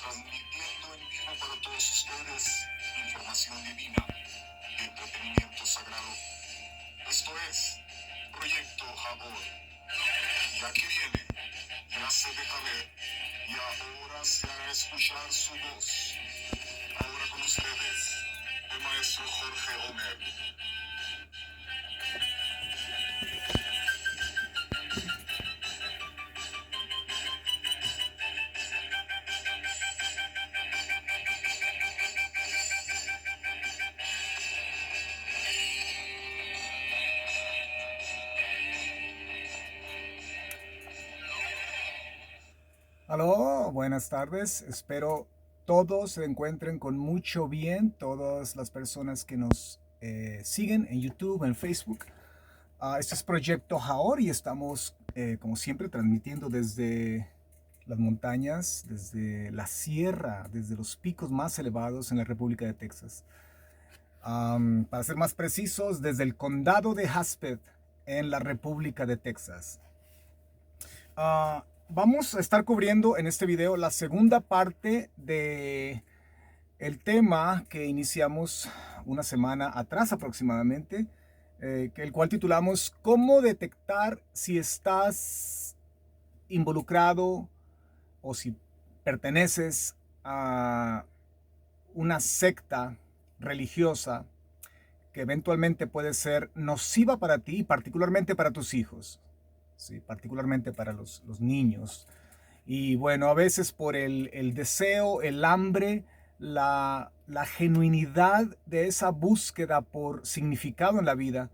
transmitiendo en vivo para todos ustedes información divina y entretenimiento sagrado. Esto es Proyecto Jabón. Y aquí viene, ya se deja ver, y ahora se hará escuchar su voz. Ahora con ustedes, el maestro Jorge Homer. Aló, buenas tardes. Espero todos se encuentren con mucho bien, todas las personas que nos siguen en YouTube, en Facebook. Este es Proyecto Jaor y estamos, como siempre, transmitiendo desde las montañas, desde la sierra, desde los picos más elevados en la República de Texas. Para ser más precisos, desde el condado de Haspeth en la República de Texas. Vamos a estar cubriendo en este video la segunda parte de el tema que iniciamos una semana atrás aproximadamente, el cual titulamos ¿Cómo detectar si estás involucrado o si perteneces a una secta religiosa que eventualmente puede ser nociva para ti y particularmente para tus hijos? Sí, particularmente para los niños. Y bueno, a veces por el deseo, el hambre, la genuinidad de esa búsqueda por significado en la vida,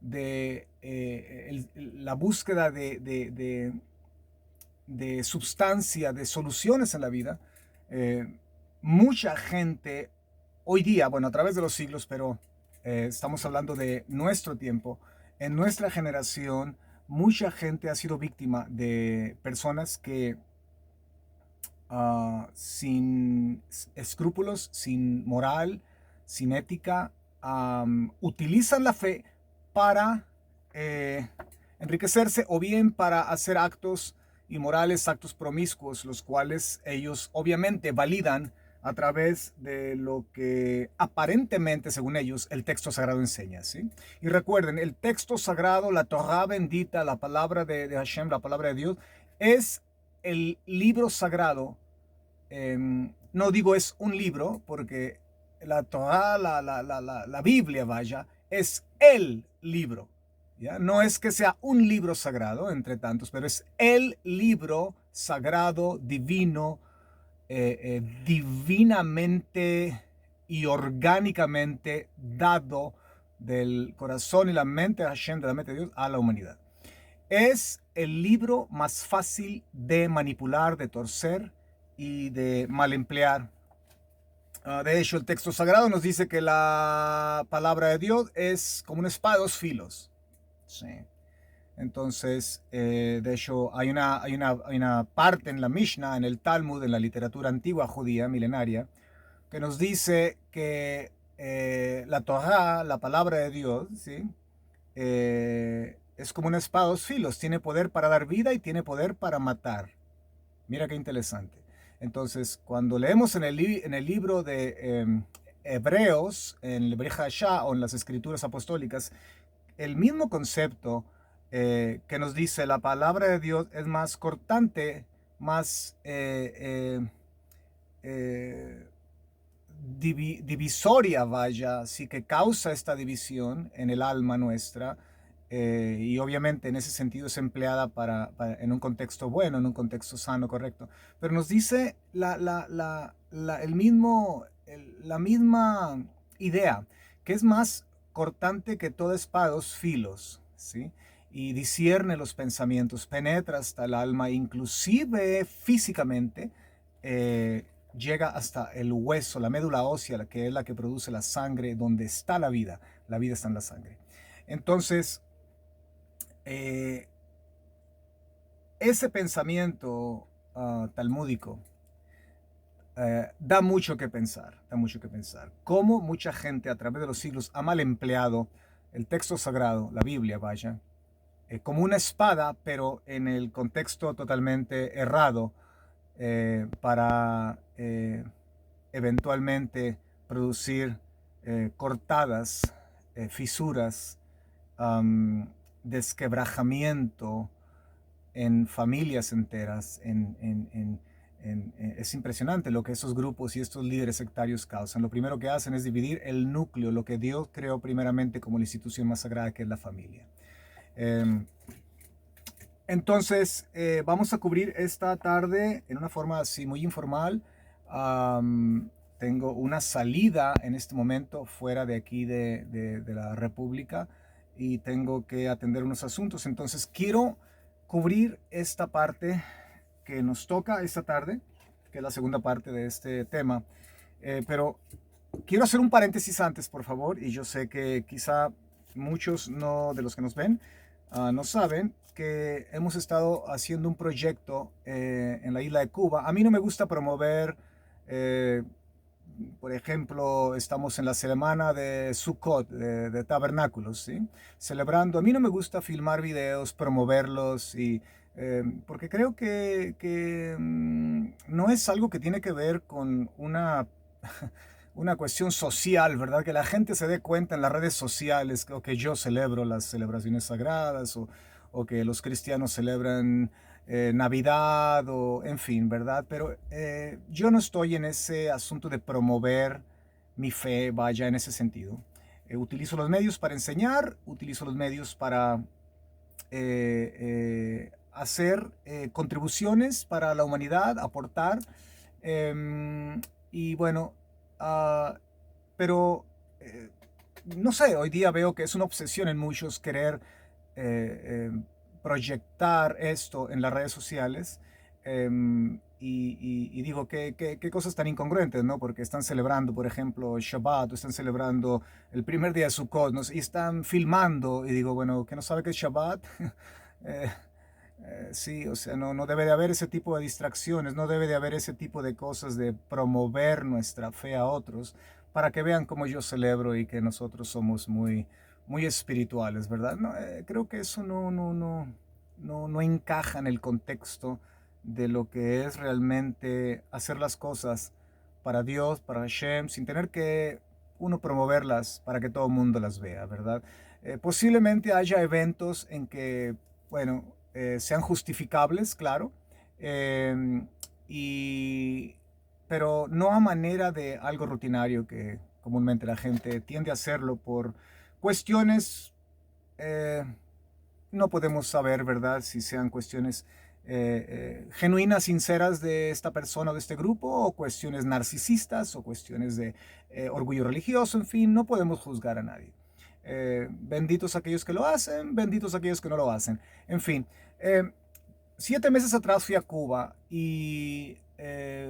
de la búsqueda de sustancia, de soluciones en la vida, mucha gente hoy día, bueno, a través de los siglos, pero estamos hablando de nuestro tiempo, en nuestra generación, mucha gente ha sido víctima de personas que sin escrúpulos, sin moral, sin ética, utilizan la fe para enriquecerse o bien para hacer actos inmorales, actos promiscuos, los cuales ellos obviamente validan a través de lo que aparentemente, según ellos, el texto sagrado enseña, ¿sí? Y recuerden, el texto sagrado, la Torah bendita, la palabra de Hashem, la palabra de Dios, es el libro sagrado. No digo es un libro, porque la Torah, la Biblia, vaya, es el libro. ¿Ya? No es que sea un libro sagrado, entre tantos, pero es el libro sagrado, divino, divinamente y orgánicamente dado del corazón y la mente de Hashem, de la mente de Dios, a la humanidad. Es el libro más fácil de manipular, de torcer y de mal emplear. De hecho, el texto sagrado nos dice que la palabra de Dios es como una espada de dos filos. Sí. Entonces, de hecho, hay una parte en la Mishnah, en el Talmud, en la literatura antigua judía, milenaria, que nos dice que la Torah, la palabra de Dios, ¿sí? Es como una espada de dos filos, tiene poder para dar vida y tiene poder para matar. Mira qué interesante. Entonces, cuando leemos en el libro de Hebreos, en el Brit Hashá o en las escrituras apostólicas, el mismo concepto que nos dice la palabra de Dios es más cortante, más divisoria, vaya, así que causa esta división en el alma nuestra. Y obviamente en ese sentido es empleada en un contexto bueno, en un contexto sano, correcto. Pero nos dice la misma idea, que es más cortante que toda espada de dos filos, ¿sí? Y discierne los pensamientos, penetra hasta el alma, inclusive físicamente, llega hasta el hueso, la médula ósea, que es la que produce la sangre, donde está la vida está en la sangre. Entonces, ese pensamiento talmúdico da mucho que pensar, da mucho que pensar. Cómo mucha gente a través de los siglos ha mal empleado el texto sagrado, la Biblia, vaya, como una espada, pero en el contexto totalmente errado, para eventualmente producir cortadas, fisuras, desquebrajamiento en familias enteras. Es impresionante lo que esos grupos y estos líderes sectarios causan. Lo primero que hacen es dividir el núcleo, lo que Dios creó primeramente como la institución más sagrada, que es la familia. Entonces, vamos a cubrir esta tarde en una forma así muy informal. Tengo una salida en este momento fuera de aquí de la República y tengo que atender unos asuntos. Entonces, quiero cubrir esta parte que nos toca esta tarde, que es la segunda parte de este tema. Pero quiero hacer un paréntesis antes, por favor, y yo sé que quizá muchos de los que nos ven no saben que hemos estado haciendo un proyecto en la isla de Cuba. A mí no me gusta promover, por ejemplo, estamos en la semana de Sukkot, de tabernáculos, ¿sí? Celebrando. A mí no me gusta filmar videos, promoverlos, porque creo que no es algo que tiene que ver con una cuestión social, ¿verdad? Que la gente se dé cuenta en las redes sociales que yo celebro las celebraciones sagradas o que los cristianos celebran Navidad o en fin, ¿verdad? Pero yo no estoy en ese asunto de promover mi fe, vaya, en ese sentido. Utilizo los medios para enseñar, utilizo los medios para hacer contribuciones para la humanidad, aportar. Y bueno, pero no sé, hoy día veo que es una obsesión en muchos querer proyectar esto en las redes sociales. Y digo, qué cosas tan incongruentes, ¿no? Porque están celebrando, por ejemplo, Shabbat, o están celebrando el primer día de Sukkot, ¿no? Y están filmando, y digo, bueno, ¿que no sabe qué es Shabbat? eh, sí, o sea, no debe de haber ese tipo de distracciones, no debe de haber ese tipo de cosas de promover nuestra fe a otros para que vean cómo yo celebro y que nosotros somos muy espirituales, ¿verdad? No, creo que eso no encaja en el contexto de lo que es realmente hacer las cosas para Dios, para Hashem, sin tener que uno promoverlas para que todo el mundo las vea, ¿verdad? Posiblemente haya eventos en que, bueno, sean justificables, claro, eh, y, pero no a manera de algo rutinario que comúnmente la gente tiende a hacerlo por cuestiones, no podemos saber, ¿verdad? Si sean cuestiones genuinas, sinceras de esta persona o de este grupo, o cuestiones narcisistas, o cuestiones de orgullo religioso, en fin, no podemos juzgar a nadie. Benditos aquellos que lo hacen, benditos aquellos que no lo hacen. En fin, 7 meses atrás fui a Cuba y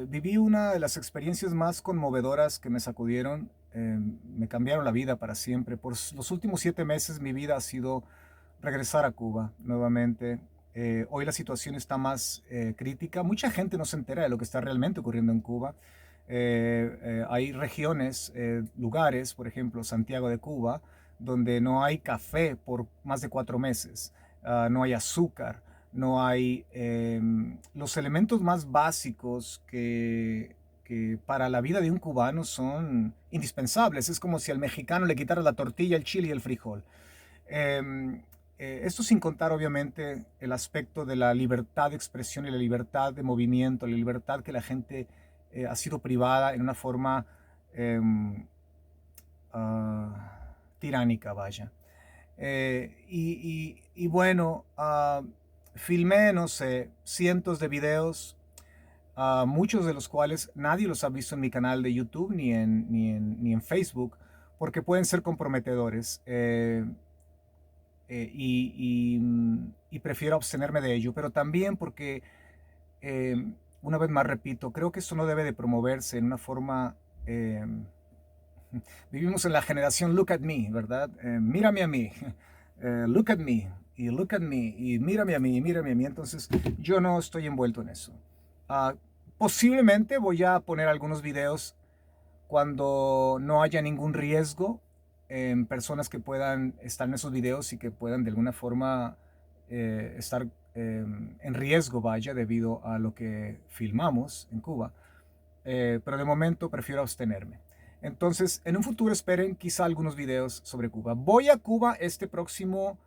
viví una de las experiencias más conmovedoras que me sacudieron, me cambiaron la vida para siempre. Por los últimos 7 meses mi vida ha sido regresar a Cuba nuevamente. Hoy la situación está más crítica. Mucha gente no se entera de lo que está realmente ocurriendo en Cuba. Hay regiones, lugares, por ejemplo, Santiago de Cuba, donde no hay café por más de 4 meses, no hay azúcar, no hay los elementos más básicos que para la vida de un cubano son indispensables. Es como si al mexicano le quitara la tortilla, el chile y el frijol. Esto sin contar obviamente el aspecto de la libertad de expresión y la libertad de movimiento, la libertad que la gente ha sido privada en una forma tiránica, vaya. Y bueno, filmé, no sé, cientos de videos, muchos de los cuales nadie los ha visto en mi canal de YouTube ni en Facebook, porque pueden ser comprometedores. Y prefiero abstenerme de ello, pero también porque, una vez más repito, creo que esto no debe de promoverse en una forma... vivimos en la generación look at me, ¿verdad? Mírame a mí, look at me, y look at me, y mírame a mí, y mírame a mí. Entonces yo no estoy envuelto en eso. Posiblemente voy a poner algunos videos cuando no haya ningún riesgo en personas que puedan estar en esos videos y que puedan de alguna forma estar en riesgo, vaya, debido a lo que filmamos en Cuba. Pero de momento prefiero abstenerme. Entonces, en un futuro esperen quizá algunos videos sobre Cuba. Voy a Cuba este próximo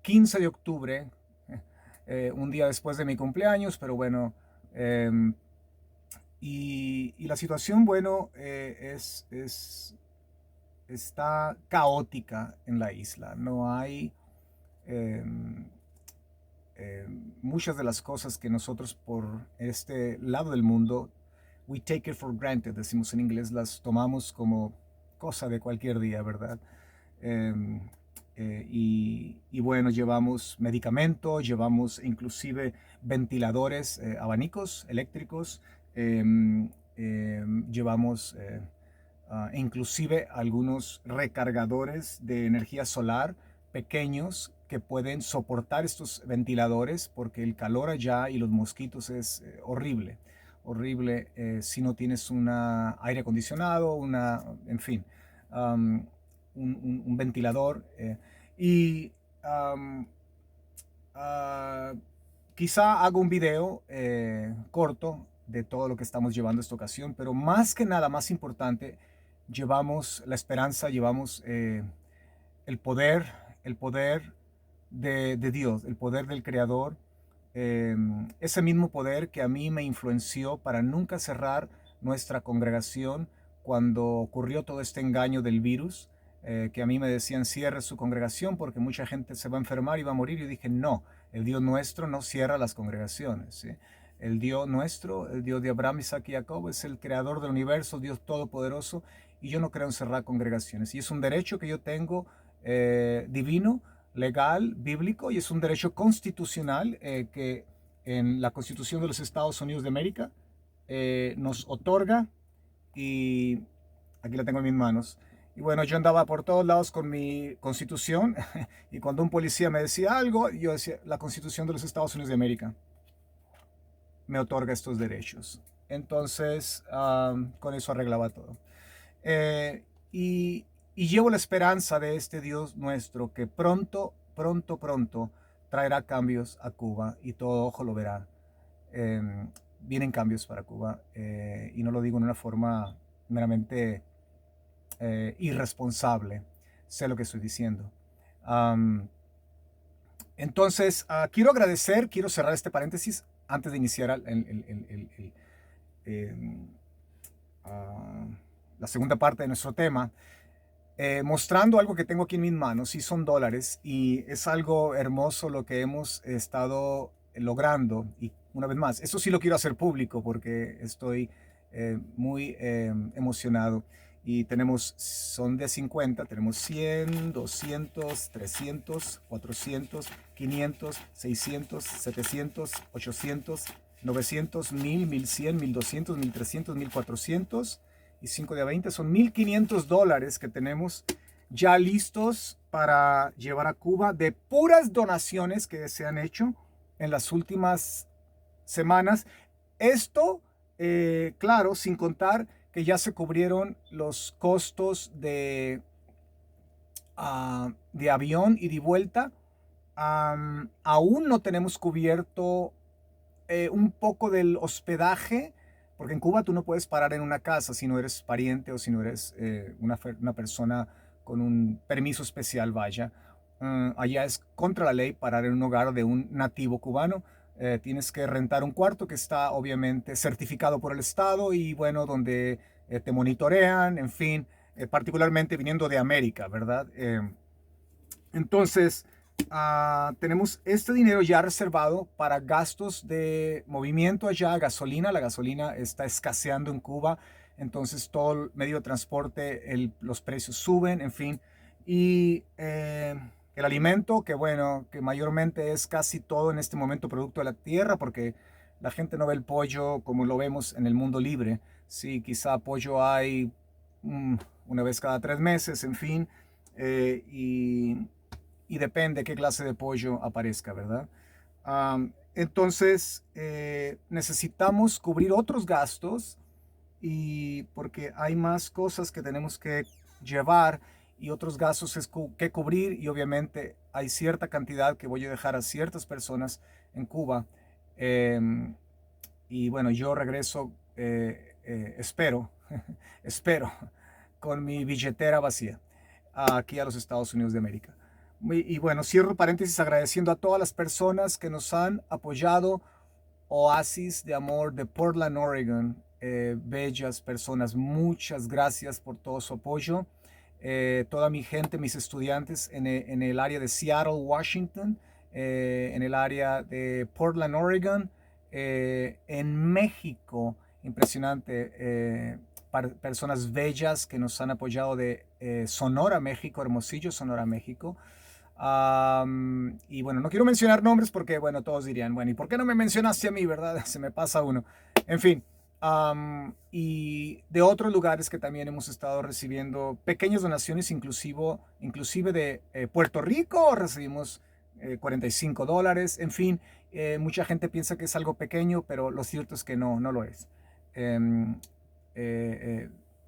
15 de octubre, un día después de mi cumpleaños, pero bueno, y la situación, bueno, está caótica en la isla. No hay muchas de las cosas que nosotros por este lado del mundo, we take it for granted, decimos en inglés, las tomamos como cosa de cualquier día, ¿verdad? Y bueno, llevamos medicamentos, llevamos inclusive ventiladores, abanicos eléctricos, llevamos inclusive algunos recargadores de energía solar pequeños que pueden soportar estos ventiladores, porque el calor allá y los mosquitos es horrible, horrible si no tienes un aire acondicionado, en fin, un ventilador. Y um, uh, quizá haga un video corto de todo lo que estamos llevando esta ocasión, pero más que nada, más importante, llevamos la esperanza, llevamos el poder de Dios, el poder del Creador, ese mismo poder que a mí me influenció para nunca cerrar nuestra congregación cuando ocurrió todo este engaño del virus, que a mí me decían cierre su congregación porque mucha gente se va a enfermar y va a morir. Yo dije no, el Dios nuestro no cierra las congregaciones, ¿sí? El Dios nuestro, el Dios de Abraham, Isaac y Jacob, es el creador del universo, Dios todopoderoso, y yo no creo en cerrar congregaciones. Y es un derecho que yo tengo divino, legal, bíblico, y es un derecho constitucional que en la Constitución de los Estados Unidos de América nos otorga, y aquí la tengo en mis manos. Y bueno, yo andaba por todos lados con mi constitución y cuando un policía me decía algo, yo decía, la Constitución de los Estados Unidos de América me otorga estos derechos. Entonces, con eso arreglaba todo. Y llevo la esperanza de este Dios nuestro que pronto traerá cambios a Cuba y todo ojo lo verá. Vienen cambios para Cuba y no lo digo en una forma meramente irresponsable. Sé lo que estoy diciendo. Entonces, quiero agradecer, quiero cerrar este paréntesis antes de iniciar la segunda parte de nuestro tema, mostrando algo que tengo aquí en mis manos, y son dólares, y es algo hermoso lo que hemos estado logrando. Y una vez más, esto sí lo quiero hacer público porque estoy muy emocionado. Y son de 50, tenemos 100, 200, 300, 400, 500, 600, 700, 800, 900, 1000, 1100, 1200, 1300, 1400 y 5 de a 20. Son $1500 que tenemos ya listos para llevar a Cuba de puras donaciones que se han hecho en las últimas semanas. Esto, claro, sin contar que ya se cubrieron los costos de avión y de vuelta. Aún no tenemos cubierto un poco del hospedaje, porque en Cuba tú no puedes parar en una casa si no eres pariente o si no eres una persona con un permiso especial, vaya. Allá es contra la ley parar en un hogar de un nativo cubano. Tienes que rentar un cuarto que está obviamente certificado por el Estado y bueno, donde te monitorean, en fin, particularmente viniendo de América, ¿verdad? Entonces, tenemos este dinero ya reservado para gastos de movimiento allá, gasolina. La gasolina está escaseando en Cuba, entonces todo el medio de transporte, los precios suben, en fin. Y el alimento, que bueno, que mayormente es casi todo en este momento producto de la tierra, porque la gente no ve el pollo como lo vemos en el mundo libre. Sí, quizá pollo hay una vez cada 3 meses, en fin, y depende qué clase de pollo aparezca, ¿verdad? Entonces, necesitamos cubrir otros gastos, y porque hay más cosas que tenemos que llevar y otros gastos que cubrir, y obviamente hay cierta cantidad que voy a dejar a ciertas personas en Cuba. Y bueno, yo regreso, espero, espero, con mi billetera vacía aquí a los Estados Unidos de América. Y bueno, cierro paréntesis agradeciendo a todas las personas que nos han apoyado. Oasis de Amor de Portland, Oregon. Bellas personas, muchas gracias por todo su apoyo. Toda mi gente, mis estudiantes en el área de Seattle, Washington, en el área de Portland, Oregon, en México, impresionante, personas bellas que nos han apoyado de Sonora, México, Hermosillo, Sonora, México. Y bueno, no quiero mencionar nombres porque, bueno, todos dirían, bueno, ¿y por qué no me mencionaste a mí, verdad? Se me pasa uno. En fin, y de otros lugares que también hemos estado recibiendo pequeñas donaciones, inclusive de Puerto Rico, recibimos $45. En fin, mucha gente piensa que es algo pequeño, pero lo cierto es que no lo es.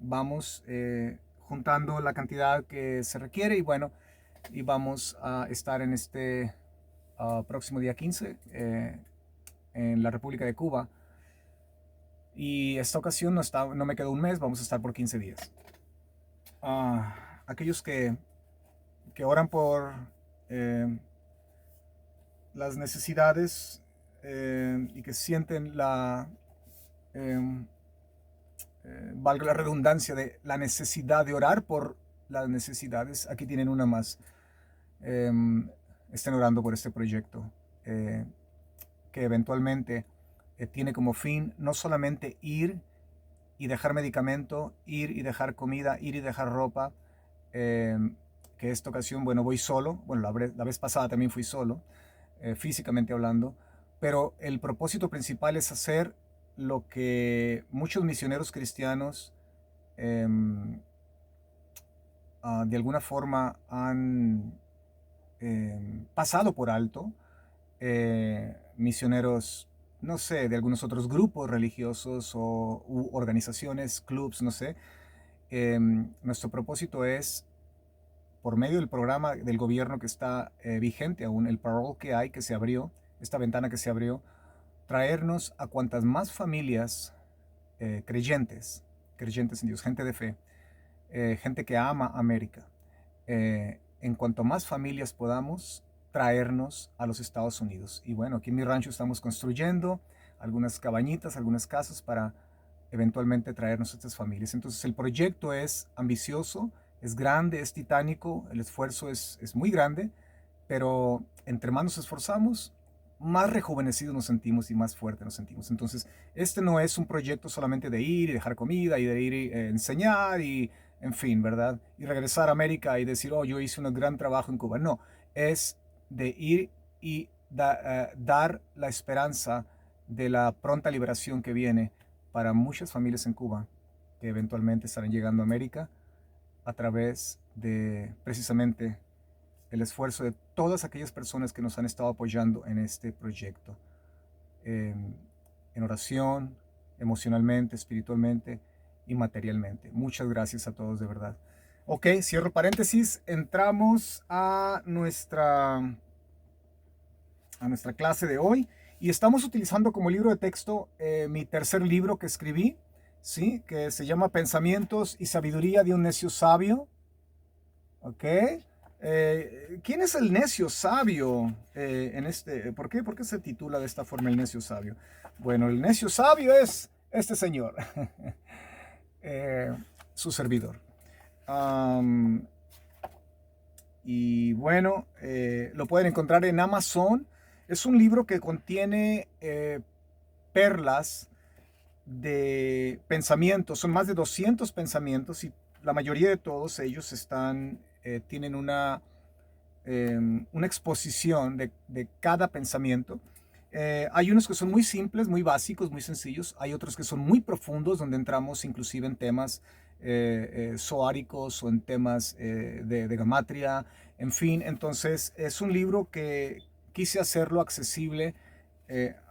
Vamos juntando la cantidad que se requiere y bueno, y vamos a estar en este próximo día 15 en la República de Cuba. Y esta ocasión no me quedó un mes, vamos a estar por 15 días. Aquellos que oran por las necesidades y que sienten valga la redundancia, de la necesidad de orar por las necesidades, aquí tienen una más. Estén orando por este proyecto que eventualmente tiene como fin no solamente ir y dejar medicamento, ir y dejar comida, ir y dejar ropa, que esta ocasión, bueno, voy solo, bueno, la vez pasada también fui solo, físicamente hablando, pero el propósito principal es hacer lo que muchos misioneros cristianos de alguna forma han pasado por alto, misioneros, no sé, de algunos otros grupos religiosos u organizaciones, clubs, no sé. Nuestro propósito es, por medio del programa del gobierno que está vigente aún, el parole que hay, que se abrió, esta ventana que se abrió, traernos a cuantas más familias creyentes en Dios, gente de fe, gente que ama América. En cuanto más familias podamos traernos a los Estados Unidos. Y bueno, aquí en mi rancho estamos construyendo algunas cabañitas, algunas casas para eventualmente traernos a estas familias. Entonces el proyecto es ambicioso, es grande, es titánico, el esfuerzo es muy grande, pero entre más nos esforzamos, más rejuvenecidos nos sentimos y más fuertes nos sentimos. Entonces, este no es un proyecto solamente de ir y dejar comida y de ir y enseñar y, en fin, ¿verdad? Y regresar a América y decir, oh, yo hice un gran trabajo en Cuba. No, es de ir y dar la esperanza de la pronta liberación que viene para muchas familias en Cuba que eventualmente estarán llegando a América a través de precisamente el esfuerzo de todas aquellas personas que nos han estado apoyando en este proyecto, en oración, emocionalmente, espiritualmente y materialmente. Muchas gracias a todos de verdad. Ok, cierro paréntesis, entramos a nuestra clase de hoy y estamos utilizando como libro de texto mi tercer libro que escribí, ¿sí? Que se llama Pensamientos y Sabiduría de un Necio Sabio. Ok. ¿Quién es el necio sabio en este? ¿Por qué se titula de esta forma el necio sabio? Bueno, el necio sabio es este señor, su servidor. Y bueno, lo pueden encontrar en Amazon. Es un libro que contiene perlas de pensamientos. Son más de 200 pensamientos y la mayoría de todos ellos tienen una exposición de cada pensamiento. Hay unos que son muy simples, muy básicos, muy sencillos. Hay otros que son muy profundos, donde entramos inclusive en temas zoáricos o en temas de gematria. En fin, entonces es un libro que quise hacerlo accesible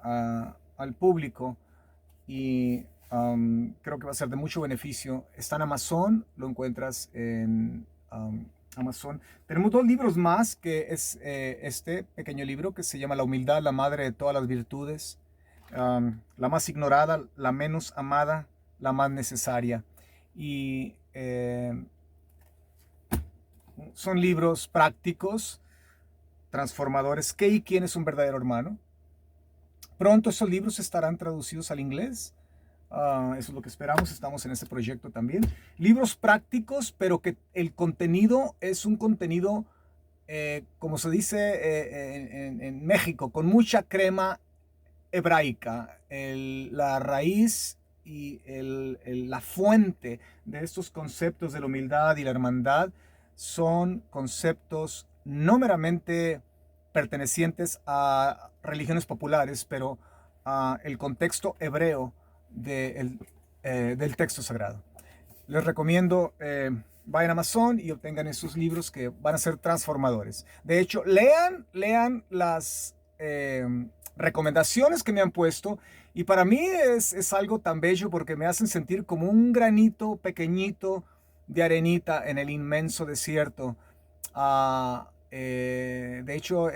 al público y creo que va a ser de mucho beneficio. Está en Amazon, lo encuentras en Amazon. Tenemos 2 libros más, que es este pequeño libro que se llama La humildad, la madre de todas las virtudes. La más ignorada, la menos amada, la más necesaria. Y son libros prácticos, transformadores. ¿Qué y quién es un verdadero hermano? Pronto esos libros estarán traducidos al inglés. Eso es lo que esperamos, estamos en ese proyecto también. Libros prácticos, pero que el contenido es un contenido, como se dice en México, con mucha crema hebraica. La raíz y la fuente de estos conceptos de la humildad y la hermandad son conceptos no meramente pertenecientes a religiones populares, pero a el contexto hebreo del texto sagrado. Les recomiendo vayan a Amazon y obtengan esos libros que van a ser transformadores. De hecho, lean las recomendaciones que me han puesto, y para mí es algo tan bello porque me hacen sentir como un granito pequeñito de arenita en el inmenso desierto. De hecho,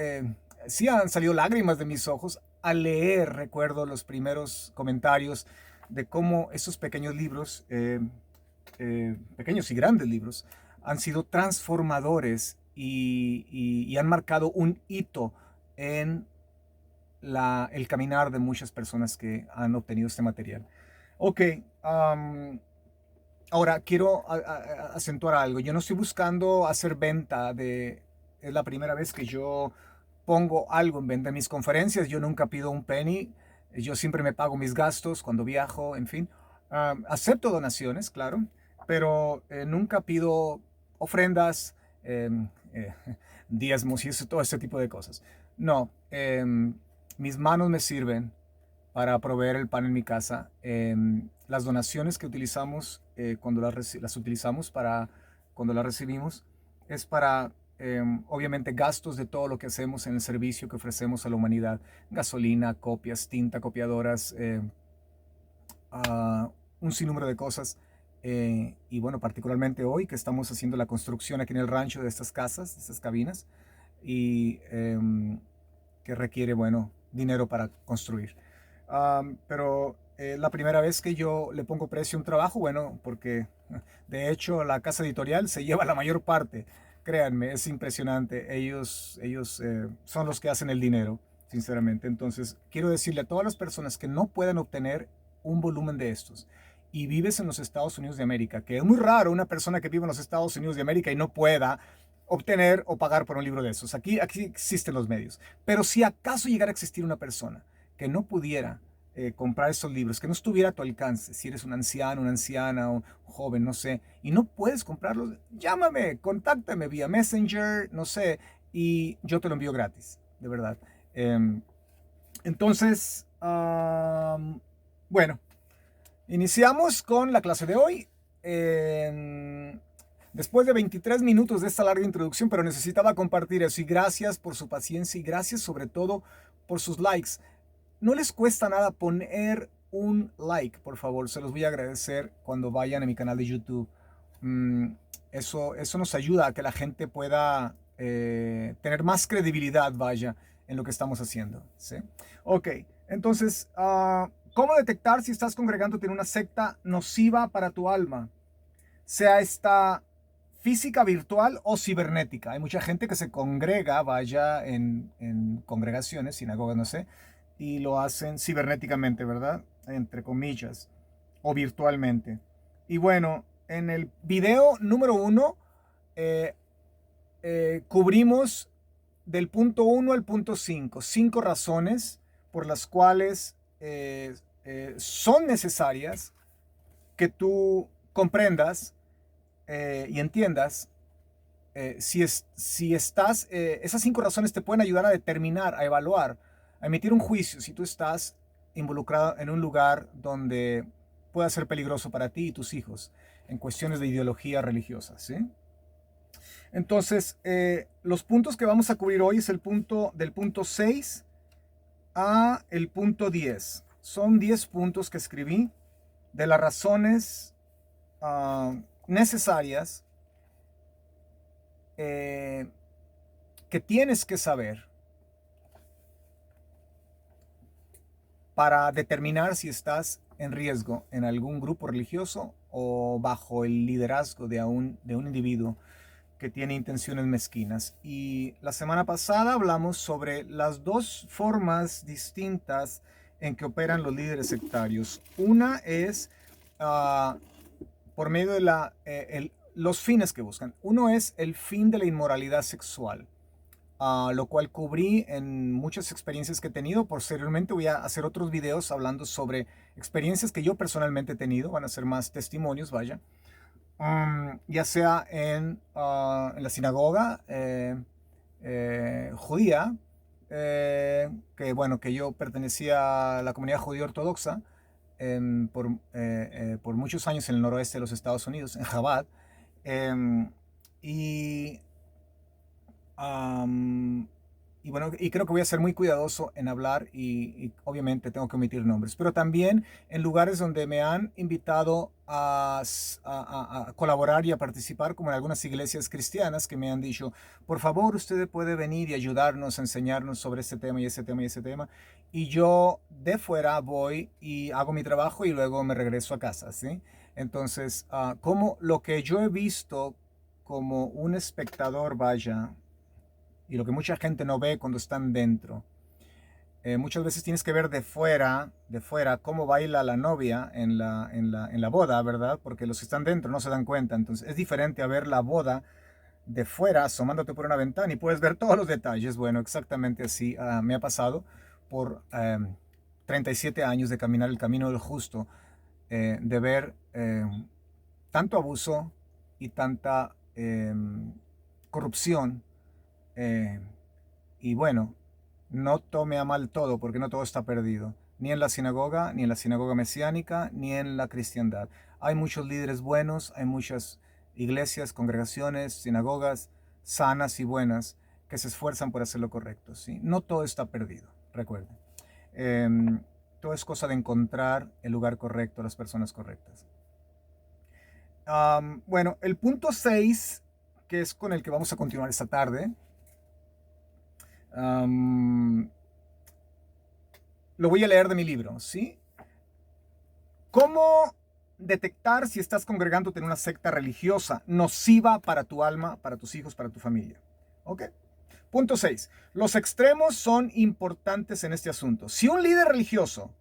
sí han salido lágrimas de mis ojos al leer, recuerdo los primeros comentarios de cómo esos pequeños libros, pequeños y grandes libros, han sido transformadores y han marcado un hito en el caminar de muchas personas que han obtenido este material. Ok, ahora quiero acentuar algo. Yo no estoy buscando hacer venta es la primera vez que yo pongo algo en venta en mis conferencias. Yo nunca pido un penny. Yo siempre me pago mis gastos cuando viajo, en fin. Acepto donaciones, claro, pero nunca pido ofrendas, diezmos y todo ese tipo de cosas. No, mis manos me sirven para proveer el pan en mi casa. Las donaciones que utilizamos cuando las utilizamos cuando las recibimos es para obviamente gastos de todo lo que hacemos en el servicio que ofrecemos a la humanidad: gasolina, copias, tinta, copiadoras, un sinnúmero de cosas. Y bueno, particularmente hoy que estamos haciendo la construcción aquí en el rancho de estas casas, de estas cabinas, y que requiere, bueno, dinero para construir. Pero la primera vez que yo le pongo precio a un trabajo, bueno, porque de hecho la casa editorial se lleva la mayor parte. Créanme, es impresionante. Ellos son los que hacen el dinero, sinceramente. Entonces, quiero decirle a todas las personas que no puedan obtener un volumen de estos y vives en los Estados Unidos de América, que es muy raro una persona que vive en los Estados Unidos de América y no pueda obtener o pagar por un libro de esos. Aquí existen los medios. Pero si acaso llegara a existir una persona que no pudiera comprar esos libros, que no estuviera a tu alcance, si eres un anciano, una anciana o un joven, no sé, y no puedes comprarlos, llámame, contáctame vía Messenger, no sé, y yo te lo envío gratis, de verdad. Entonces, bueno, iniciamos con la clase de hoy. Después de 23 minutos de esta larga introducción, pero necesitaba compartir eso, y gracias por su paciencia y gracias sobre todo por sus likes. No les cuesta nada poner un like, por favor. Se los voy a agradecer cuando vayan a mi canal de YouTube. Eso nos ayuda a que la gente pueda tener más credibilidad, vaya, en lo que estamos haciendo, ¿sí? Ok, entonces, ¿cómo detectar si estás congregándote en una secta nociva para tu alma? Sea esta física, virtual o cibernética. Hay mucha gente que se congrega, vaya, en congregaciones, sinagogas, no sé, y lo hacen cibernéticamente, ¿verdad? Entre comillas, o virtualmente. Y bueno, en el video número 1 cubrimos del punto 1 al punto 5, 5 razones por las cuales son necesarias que tú comprendas y entiendas si estás, esas 5 razones te pueden ayudar a determinar, a evaluar, a emitir un juicio si tú estás involucrado en un lugar donde pueda ser peligroso para ti y tus hijos en cuestiones de ideología religiosa, ¿sí? Entonces, los puntos que vamos a cubrir hoy es del punto 6 a el punto 10. Son 10 puntos que escribí de las razones necesarias que tienes que saber para determinar si estás en riesgo en algún grupo religioso o bajo el liderazgo de un individuo que tiene intenciones mezquinas. Y la semana pasada hablamos sobre las dos formas distintas en que operan los líderes sectarios. Una es por medio de los fines que buscan. Uno es el fin de la inmoralidad sexual, lo cual cubrí en muchas experiencias que he tenido. Posteriormente voy a hacer otros videos hablando sobre experiencias que yo personalmente he tenido. Van a ser más testimonios, vaya. Ya sea en la sinagoga judía, que yo pertenecía a la comunidad judía ortodoxa por muchos años en el noroeste de los Estados Unidos, en Chabad, y creo que voy a ser muy cuidadoso en hablar y obviamente tengo que omitir nombres, pero también en lugares donde me han invitado a colaborar y a participar, como en algunas iglesias cristianas que me han dicho, por favor, usted puede venir y ayudarnos a enseñarnos sobre este tema y ese tema y ese tema. Y yo de fuera voy y hago mi trabajo y luego me regreso a casa, ¿sí? Entonces, como lo que yo he visto como un espectador, vaya, y lo que mucha gente no ve cuando están dentro. Muchas veces tienes que ver de fuera cómo baila la novia en la boda, ¿verdad? Porque los que están dentro no se dan cuenta. Entonces es diferente a ver la boda de fuera, asomándote por una ventana y puedes ver todos los detalles. Bueno, exactamente así me ha pasado por 37 años de caminar el camino del justo, de ver tanto abuso y tanta corrupción. Y bueno, no tome a mal todo, porque no todo está perdido, ni en la sinagoga mesiánica, ni en la cristiandad. Hay muchos líderes buenos, hay muchas iglesias, congregaciones, sinagogas sanas y buenas que se esfuerzan por hacer lo correcto, ¿sí? No todo está perdido, recuerden. Todo es cosa de encontrar el lugar correcto, las personas correctas. Bueno, el punto 6, que es con el que vamos a continuar esta tarde, lo voy a leer de mi libro, ¿sí? ¿Cómo detectar si estás congregándote en una secta religiosa nociva para tu alma, para tus hijos, para tu familia? ¿Ok? Punto 6. Los extremos son importantes en este asunto. Si un líder religioso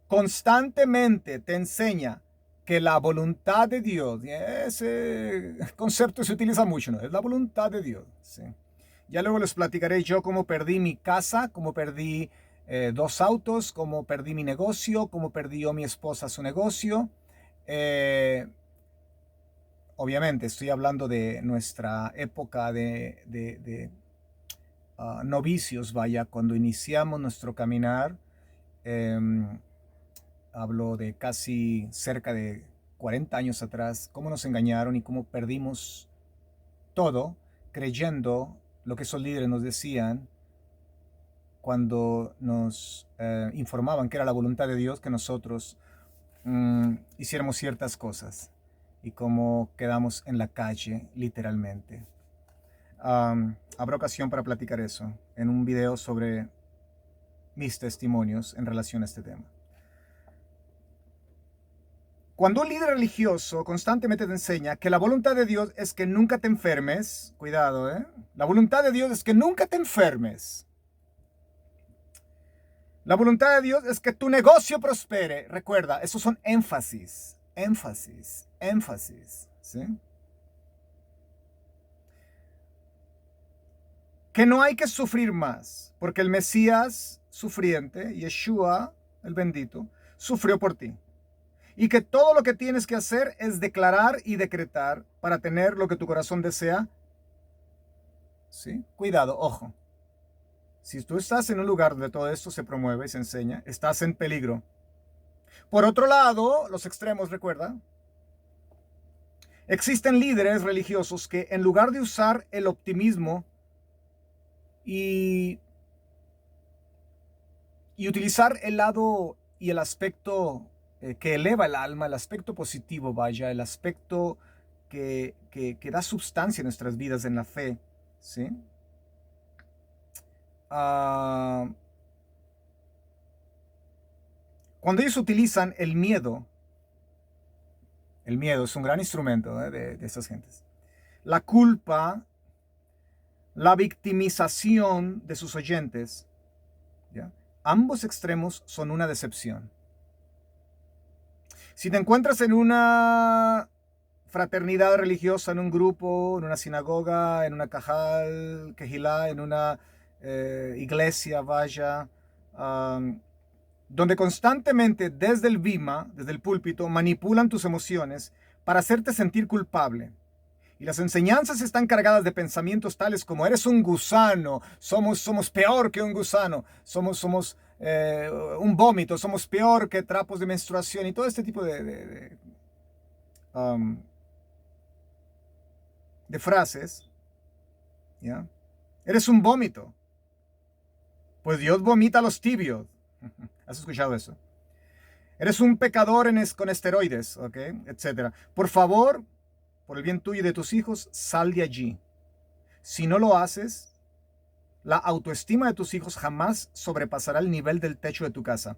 constantemente te enseña que la voluntad de Dios, ese concepto se utiliza mucho, ¿no? Es la voluntad de Dios, ¿sí? Ya luego les platicaré yo cómo perdí mi casa, cómo perdí 2 autos, cómo perdí mi negocio, cómo perdí yo mi esposa su negocio. Obviamente estoy hablando de nuestra época de novicios, vaya, cuando iniciamos nuestro caminar. Hablo de casi cerca de 40 años atrás, cómo nos engañaron y cómo perdimos todo creyendo lo que esos líderes nos decían cuando nos informaban que era la voluntad de Dios que nosotros hiciéramos ciertas cosas, y cómo quedamos en la calle literalmente. Habrá ocasión para platicar eso en un video sobre mis testimonios en relación a este tema. Cuando un líder religioso constantemente te enseña que la voluntad de Dios es que nunca te enfermes, cuidado, la voluntad de Dios es que nunca te enfermes. La voluntad de Dios es que tu negocio prospere. Recuerda, esos son énfasis, ¿sí? Que no hay que sufrir más, porque el Mesías sufriente, Yeshua, el bendito, sufrió por ti. Y que todo lo que tienes que hacer es declarar y decretar para tener lo que tu corazón desea. ¿Sí? Cuidado, ojo. Si tú estás en un lugar donde todo esto se promueve y se enseña, estás en peligro. Por otro lado, los extremos, recuerda, existen líderes religiosos que en lugar de usar el optimismo y utilizar el lado y el aspecto que eleva el alma, el aspecto positivo, vaya, el aspecto que da sustancia a nuestras vidas en la fe, ¿sí? Cuando ellos utilizan el miedo es un gran instrumento de estas gentes. La culpa, la victimización de sus oyentes, ¿ya? Ambos extremos son una decepción. Si te encuentras en una fraternidad religiosa, en un grupo, en una sinagoga, en una cajal, quejilá, en una iglesia, vaya, donde constantemente desde el bima, desde el púlpito, manipulan tus emociones para hacerte sentir culpable. Y las enseñanzas están cargadas de pensamientos tales como eres un gusano, somos peor que un gusano, somos un vómito, somos peor que trapos de menstruación y todo este tipo de frases, ¿ya? Eres un vómito, pues Dios vomita a los tibios. ¿Has escuchado eso? Eres un pecador con esteroides, ¿ok? Etcétera. Por favor, por el bien tuyo y de tus hijos, sal de allí. Si no lo haces, la autoestima de tus hijos jamás sobrepasará el nivel del techo de tu casa.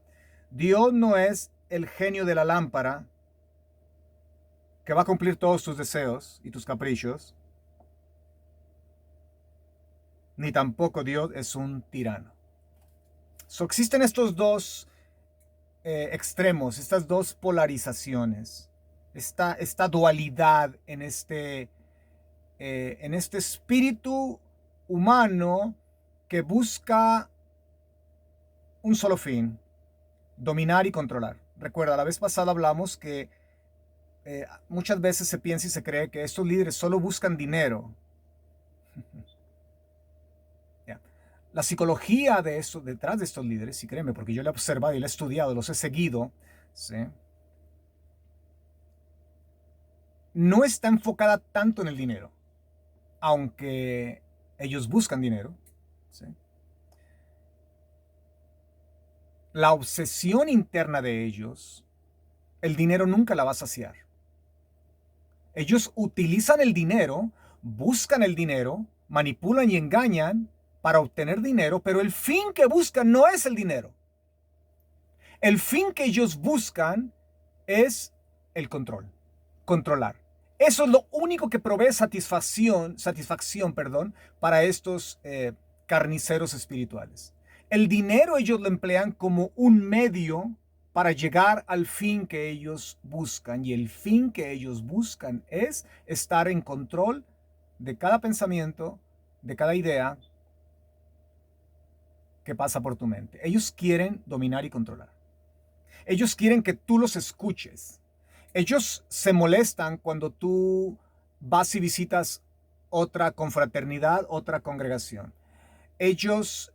Dios no es el genio de la lámpara que va a cumplir todos tus deseos y tus caprichos, ni tampoco Dios es un tirano. Existen estos dos extremos, estas dos polarizaciones, esta dualidad en este espíritu humano que busca un solo fin: dominar y controlar. Recuerda, la vez pasada hablamos que muchas veces se piensa y se cree que estos líderes solo buscan dinero. La psicología de eso, detrás de estos líderes, y créeme, porque yo lo he observado y lo he estudiado, los he seguido, ¿sí? No está enfocada tanto en el dinero, aunque ellos buscan dinero, ¿sí? La obsesión interna de ellos, el dinero nunca la va a saciar. Ellos utilizan el dinero, buscan el dinero, manipulan y engañan para obtener dinero, pero el fin que buscan no es el dinero. El fin que ellos buscan es el controlar. Eso es lo único que provee satisfacción, para estos carniceros espirituales. El dinero ellos lo emplean como un medio para llegar al fin que ellos buscan. Y el fin que ellos buscan es estar en control de cada pensamiento, de cada idea que pasa por tu mente. Ellos quieren dominar y controlar. Ellos quieren que tú los escuches. Ellos se molestan cuando tú vas y visitas otra confraternidad, otra congregación. Ellos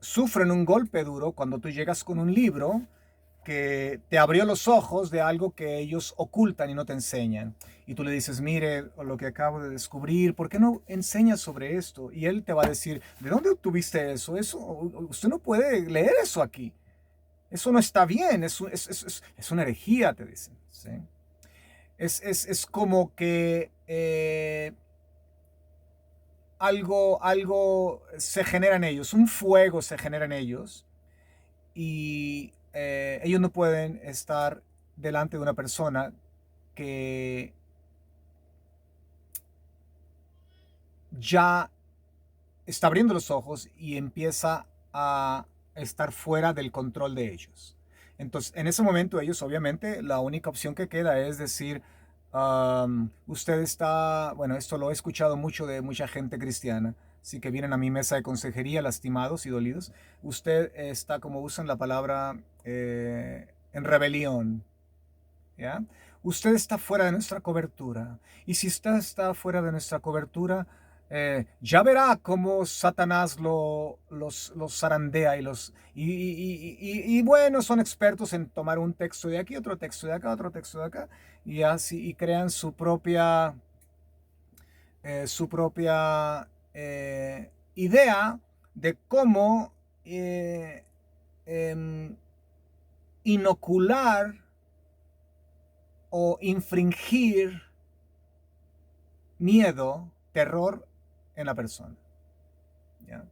sufren un golpe duro cuando tú llegas con un libro que te abrió los ojos de algo que ellos ocultan y no te enseñan. Y tú le dices, mire, lo que acabo de descubrir, ¿por qué no enseñas sobre esto? Y él te va a decir, ¿de dónde obtuviste eso? Usted no puede leer eso aquí. Eso no está bien, es una herejía, te dicen. ¿Sí? Es como que algo se genera en ellos, un fuego se genera en ellos, y ellos no pueden estar delante de una persona que ya está abriendo los ojos y empieza a estar fuera del control de ellos. Entonces, en ese momento ellos, obviamente, la única opción que queda es decir, usted está, bueno, esto lo he escuchado mucho de mucha gente cristiana, así que vienen a mi mesa de consejería lastimados y dolidos. Usted está, como usan la palabra, en rebelión, ¿ya? Usted está fuera de nuestra cobertura. Y si usted está fuera de nuestra cobertura, ya verá cómo Satanás los zarandea y bueno, son expertos en tomar un texto de aquí, otro texto de acá, otro texto de acá, y así, y crean su propia idea de cómo inocular o infringir miedo, terror en la persona. ¿Ya?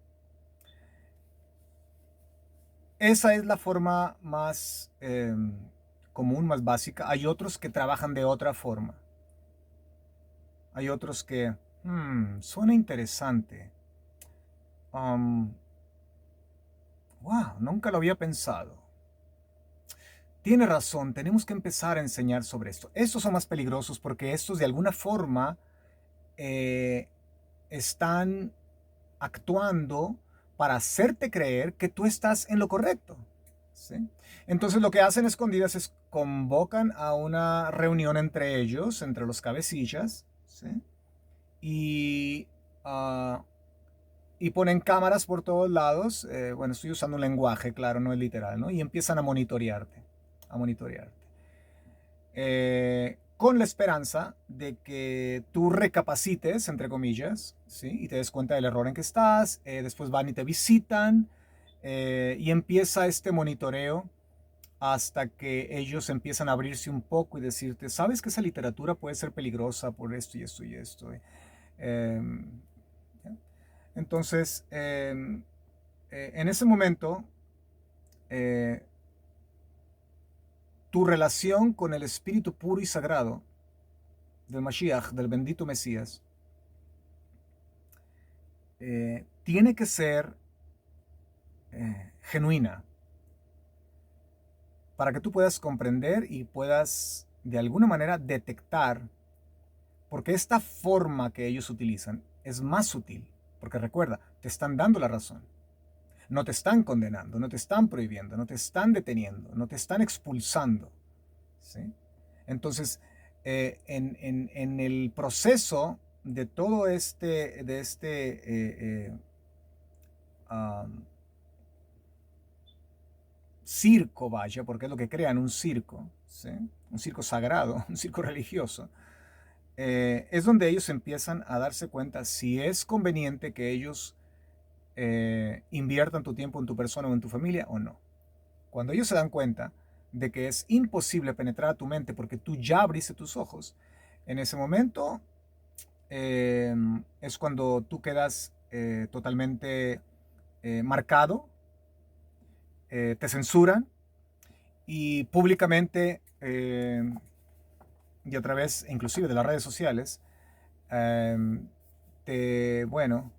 Esa es la forma más común, más básica. Hay otros que trabajan de otra forma. Hay otros que, suena interesante. Wow, nunca lo había pensado. Tiene razón, tenemos que empezar a enseñar sobre esto. Estos son más peligrosos porque estos de alguna forma están actuando para hacerte creer que tú estás en lo correcto. ¿Sí? Entonces lo que hacen escondidas es convocan a una reunión entre ellos, entre los cabecillas, ¿sí? y, uh, y ponen cámaras por todos lados. Bueno, estoy usando un lenguaje, claro, no es literal, ¿no? Y empiezan a monitorearte, a monitorearte. Con la esperanza de que tú recapacites, entre comillas, ¿sí? Y te des cuenta del error en que estás, después van y te visitan, y empieza este monitoreo hasta que ellos empiezan a abrirse un poco y decirte, ¿sabes que esa literatura puede ser peligrosa por esto y esto y esto? Entonces, en ese momento, tu relación con el Espíritu puro y sagrado del Mashiach, del bendito Mesías, tiene que ser genuina para que tú puedas comprender y puedas de alguna manera detectar, porque esta forma que ellos utilizan es más sutil, porque recuerda, te están dando la razón. No te están condenando, no te están prohibiendo, no te están deteniendo, no te están expulsando. ¿Sí? Entonces, en el proceso de todo circo, vaya, porque es lo que crean, un circo, ¿sí? Un circo sagrado, un circo religioso, es donde ellos empiezan a darse cuenta si es conveniente que ellos inviertan tu tiempo en tu persona o en tu familia o no. Cuando ellos se dan cuenta de que es imposible penetrar a tu mente porque tú ya abriste tus ojos, en ese momento es cuando tú quedas totalmente marcado, te censuran y públicamente y a través inclusive de las redes sociales bueno,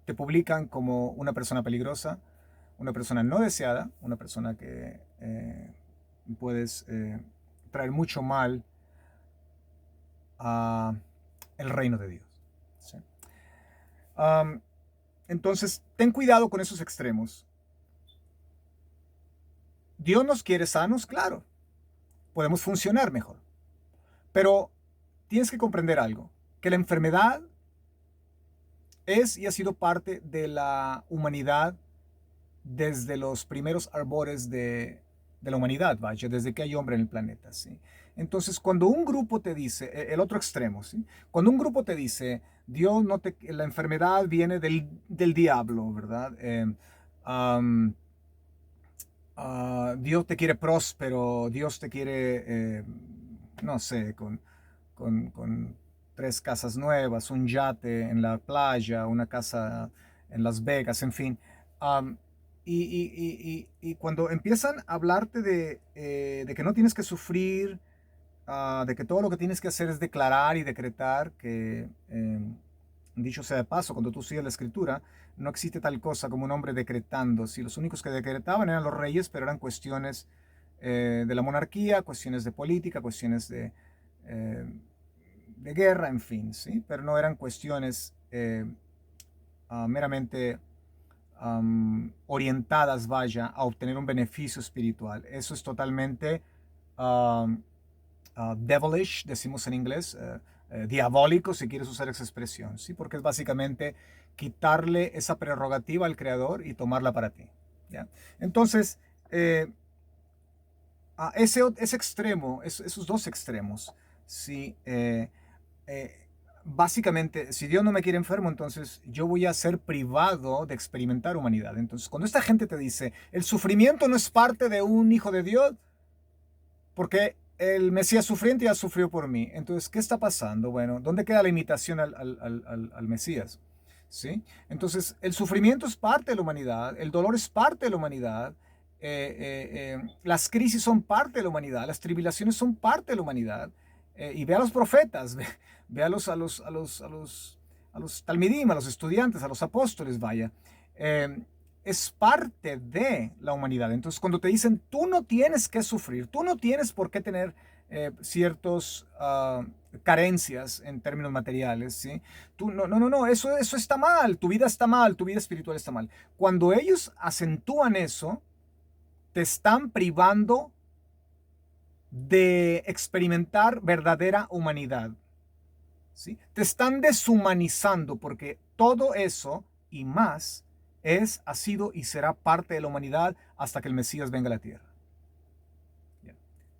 te publican como una persona peligrosa, una persona no deseada, una persona que puedes traer mucho mal a el reino de Dios. ¿Sí? Entonces, ten cuidado con esos extremos. Dios nos quiere sanos, claro. Podemos funcionar mejor. Pero tienes que comprender algo, que la enfermedad es y ha sido parte de la humanidad desde los primeros arbores de la humanidad, vaya, desde que hay hombre en el planeta, ¿sí? Entonces, cuando un grupo te dice, el otro extremo, ¿sí? Cuando un grupo te dice, Dios no te, la enfermedad viene del diablo, ¿verdad? Dios te quiere próspero, Dios te quiere, no sé, con 3 casas nuevas, un yate en la playa, una casa en Las Vegas, en fin. Y cuando empiezan a hablarte de que no tienes que sufrir, de que todo lo que tienes que hacer es declarar y decretar, que dicho sea de paso, cuando tú sigues la escritura, no existe tal cosa como un hombre decretando. Si los únicos que decretaban eran los reyes, pero eran cuestiones de la monarquía, cuestiones de política, cuestiones de guerra, en fin, ¿sí? Pero no eran cuestiones meramente orientadas, vaya, a obtener un beneficio espiritual. Eso es totalmente devilish, decimos en inglés, diabólico, si quieres usar esa expresión, ¿sí? Porque es básicamente quitarle esa prerrogativa al creador y tomarla para ti, ¿ya? Entonces, ese extremo, esos dos extremos, ¿sí? Básicamente, si Dios no me quiere enfermo, entonces yo voy a ser privado de experimentar humanidad. Entonces, cuando esta gente te dice, el sufrimiento no es parte de un hijo de Dios, porque el Mesías sufriente ya sufrió por mí. Entonces, ¿qué está pasando? Bueno, ¿dónde queda la imitación al Mesías? ¿Sí? Entonces, el sufrimiento es parte de la humanidad, el dolor es parte de la humanidad, las crisis son parte de la humanidad, las tribulaciones son parte de la humanidad. Y ve a los profetas, ve a los talmidim, a los estudiantes, a los apóstoles, vaya. Es parte de la humanidad. Entonces, cuando te dicen, tú no tienes que sufrir, tú no tienes por qué tener ciertas carencias en términos materiales, ¿sí? Tú, no, eso está mal, tu vida está mal, tu vida espiritual está mal. Cuando ellos acentúan eso, te están privando de experimentar verdadera humanidad, ¿sí? Te están deshumanizando porque todo eso y más ha sido y será parte de la humanidad hasta que el Mesías venga a la tierra.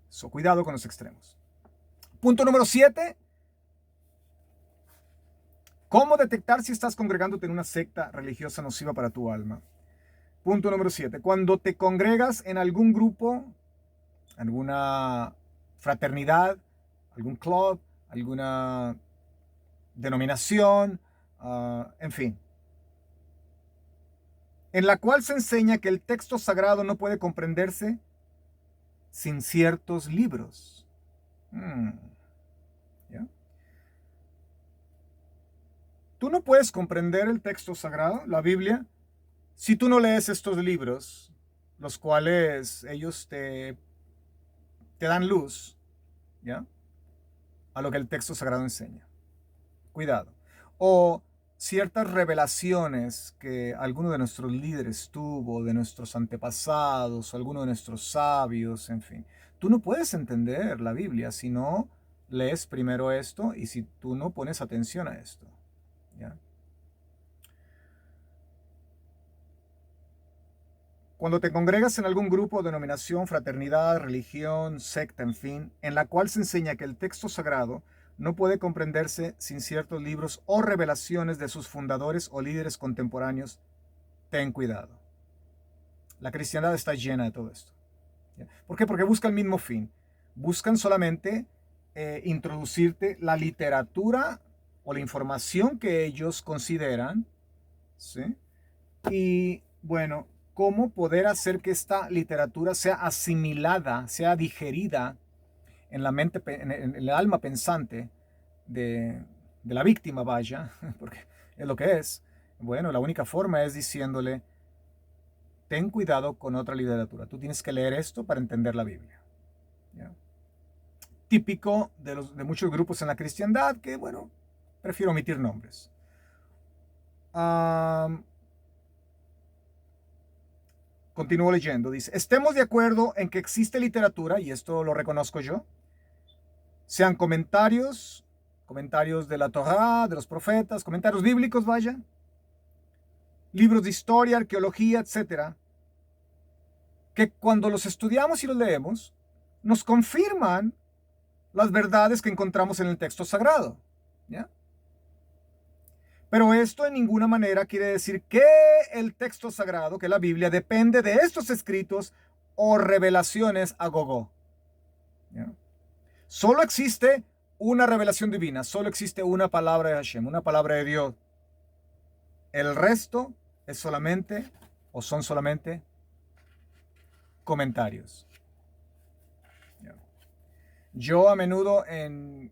So, cuidado con los extremos. Punto número 7. ¿Cómo detectar si estás congregándote en una secta religiosa nociva para tu alma? Punto número 7. Cuando te congregas en algún grupo, alguna fraternidad, algún club, alguna denominación, en fin, en la cual se enseña que el texto sagrado no puede comprenderse sin ciertos libros. ¿Ya? Tú no puedes comprender el texto sagrado, la Biblia, si tú no lees estos libros, los cuales ellos te dan luz, ¿ya? A lo que el texto sagrado enseña. Cuidado. O ciertas revelaciones que alguno de nuestros líderes tuvo, de nuestros antepasados, o alguno de nuestros sabios, en fin. Tú no puedes entender la Biblia si no lees primero esto y si tú no pones atención a esto, ¿ya? Cuando te congregas en algún grupo, denominación, fraternidad, religión, secta, en fin, en la cual se enseña que el texto sagrado no puede comprenderse sin ciertos libros o revelaciones de sus fundadores o líderes contemporáneos, ten cuidado. La cristiandad está llena de todo esto. ¿Por qué? Porque buscan el mismo fin. Buscan solamente introducirte la literatura o la información que ellos consideran, ¿sí? Y bueno, cómo poder hacer que esta literatura sea asimilada, sea digerida en la mente, en el alma pensante de la víctima, vaya, porque es lo que es. Bueno, la única forma es diciéndole, ten cuidado con otra literatura. Tú tienes que leer esto para entender la Biblia. ¿Ya? Típico de muchos grupos en la cristiandad que, bueno, prefiero omitir nombres. Continúo leyendo. Dice, estemos de acuerdo en que existe literatura, y esto lo reconozco yo, sean comentarios de la Torá, de los profetas, comentarios bíblicos, vaya, libros de historia, arqueología, etcétera, que cuando los estudiamos y los leemos, nos confirman las verdades que encontramos en el texto sagrado, ¿ya? Pero esto en ninguna manera quiere decir que el texto sagrado, que la Biblia, depende de estos escritos o revelaciones a gogo, ¿ya? Solo existe una revelación divina, solo existe una palabra de Hashem, una palabra de Dios. El resto es solamente, o son solamente, comentarios. Yo a menudo en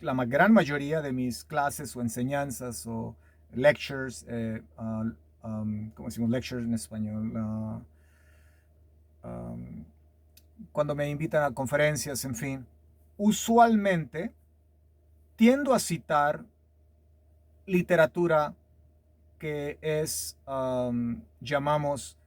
la gran mayoría de mis clases o enseñanzas o lectures, ¿cómo decimos lectures en español? Cuando me invitan a conferencias, en fin, usualmente tiendo a citar literatura que es, llamamos,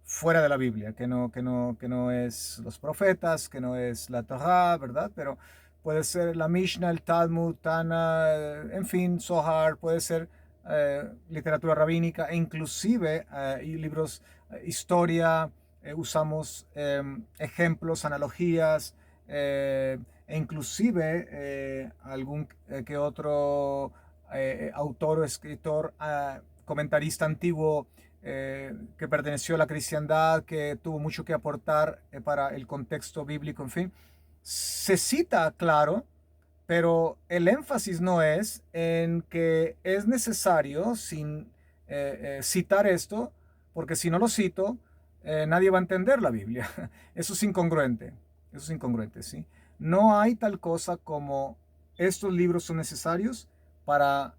fuera de la Biblia, que no es los profetas, que no es la Torá, ¿verdad? Pero puede ser la Mishnah, el Talmud, Tana, en fin, Zohar, puede ser literatura rabínica e inclusive y libros, historia, usamos ejemplos, analogías, e inclusive algún que otro autor o escritor, comentarista antiguo que perteneció a la cristiandad, que tuvo mucho que aportar para el contexto bíblico, en fin. Se cita, claro, pero el énfasis no es en que es necesario citar esto, porque si no lo cito, nadie va a entender la Biblia. Eso es incongruente. Eso es incongruente, ¿sí? No hay tal cosa como estos libros son necesarios para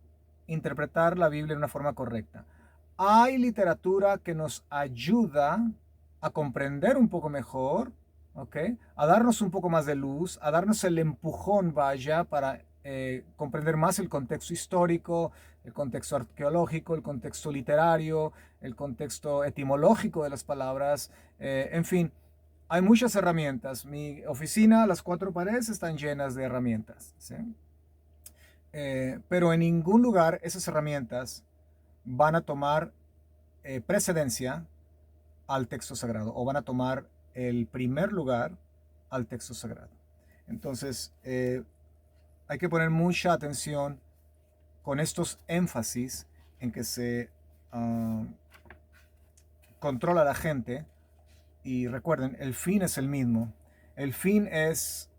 interpretar la Biblia de una forma correcta. Hay literatura que nos ayuda a comprender un poco mejor, ¿ok? A darnos un poco más de luz, a darnos el empujón, vaya, para comprender más el contexto histórico, el contexto arqueológico, el contexto literario, el contexto etimológico de las palabras, en fin, hay muchas herramientas. Mi oficina, las cuatro paredes están llenas de herramientas, ¿sí? Pero en ningún lugar esas herramientas van a tomar precedencia al texto sagrado o van a tomar el primer lugar al texto sagrado. Entonces, hay que poner mucha atención con estos énfasis en que se controla a la gente. Y recuerden, el fin es el mismo. El fin es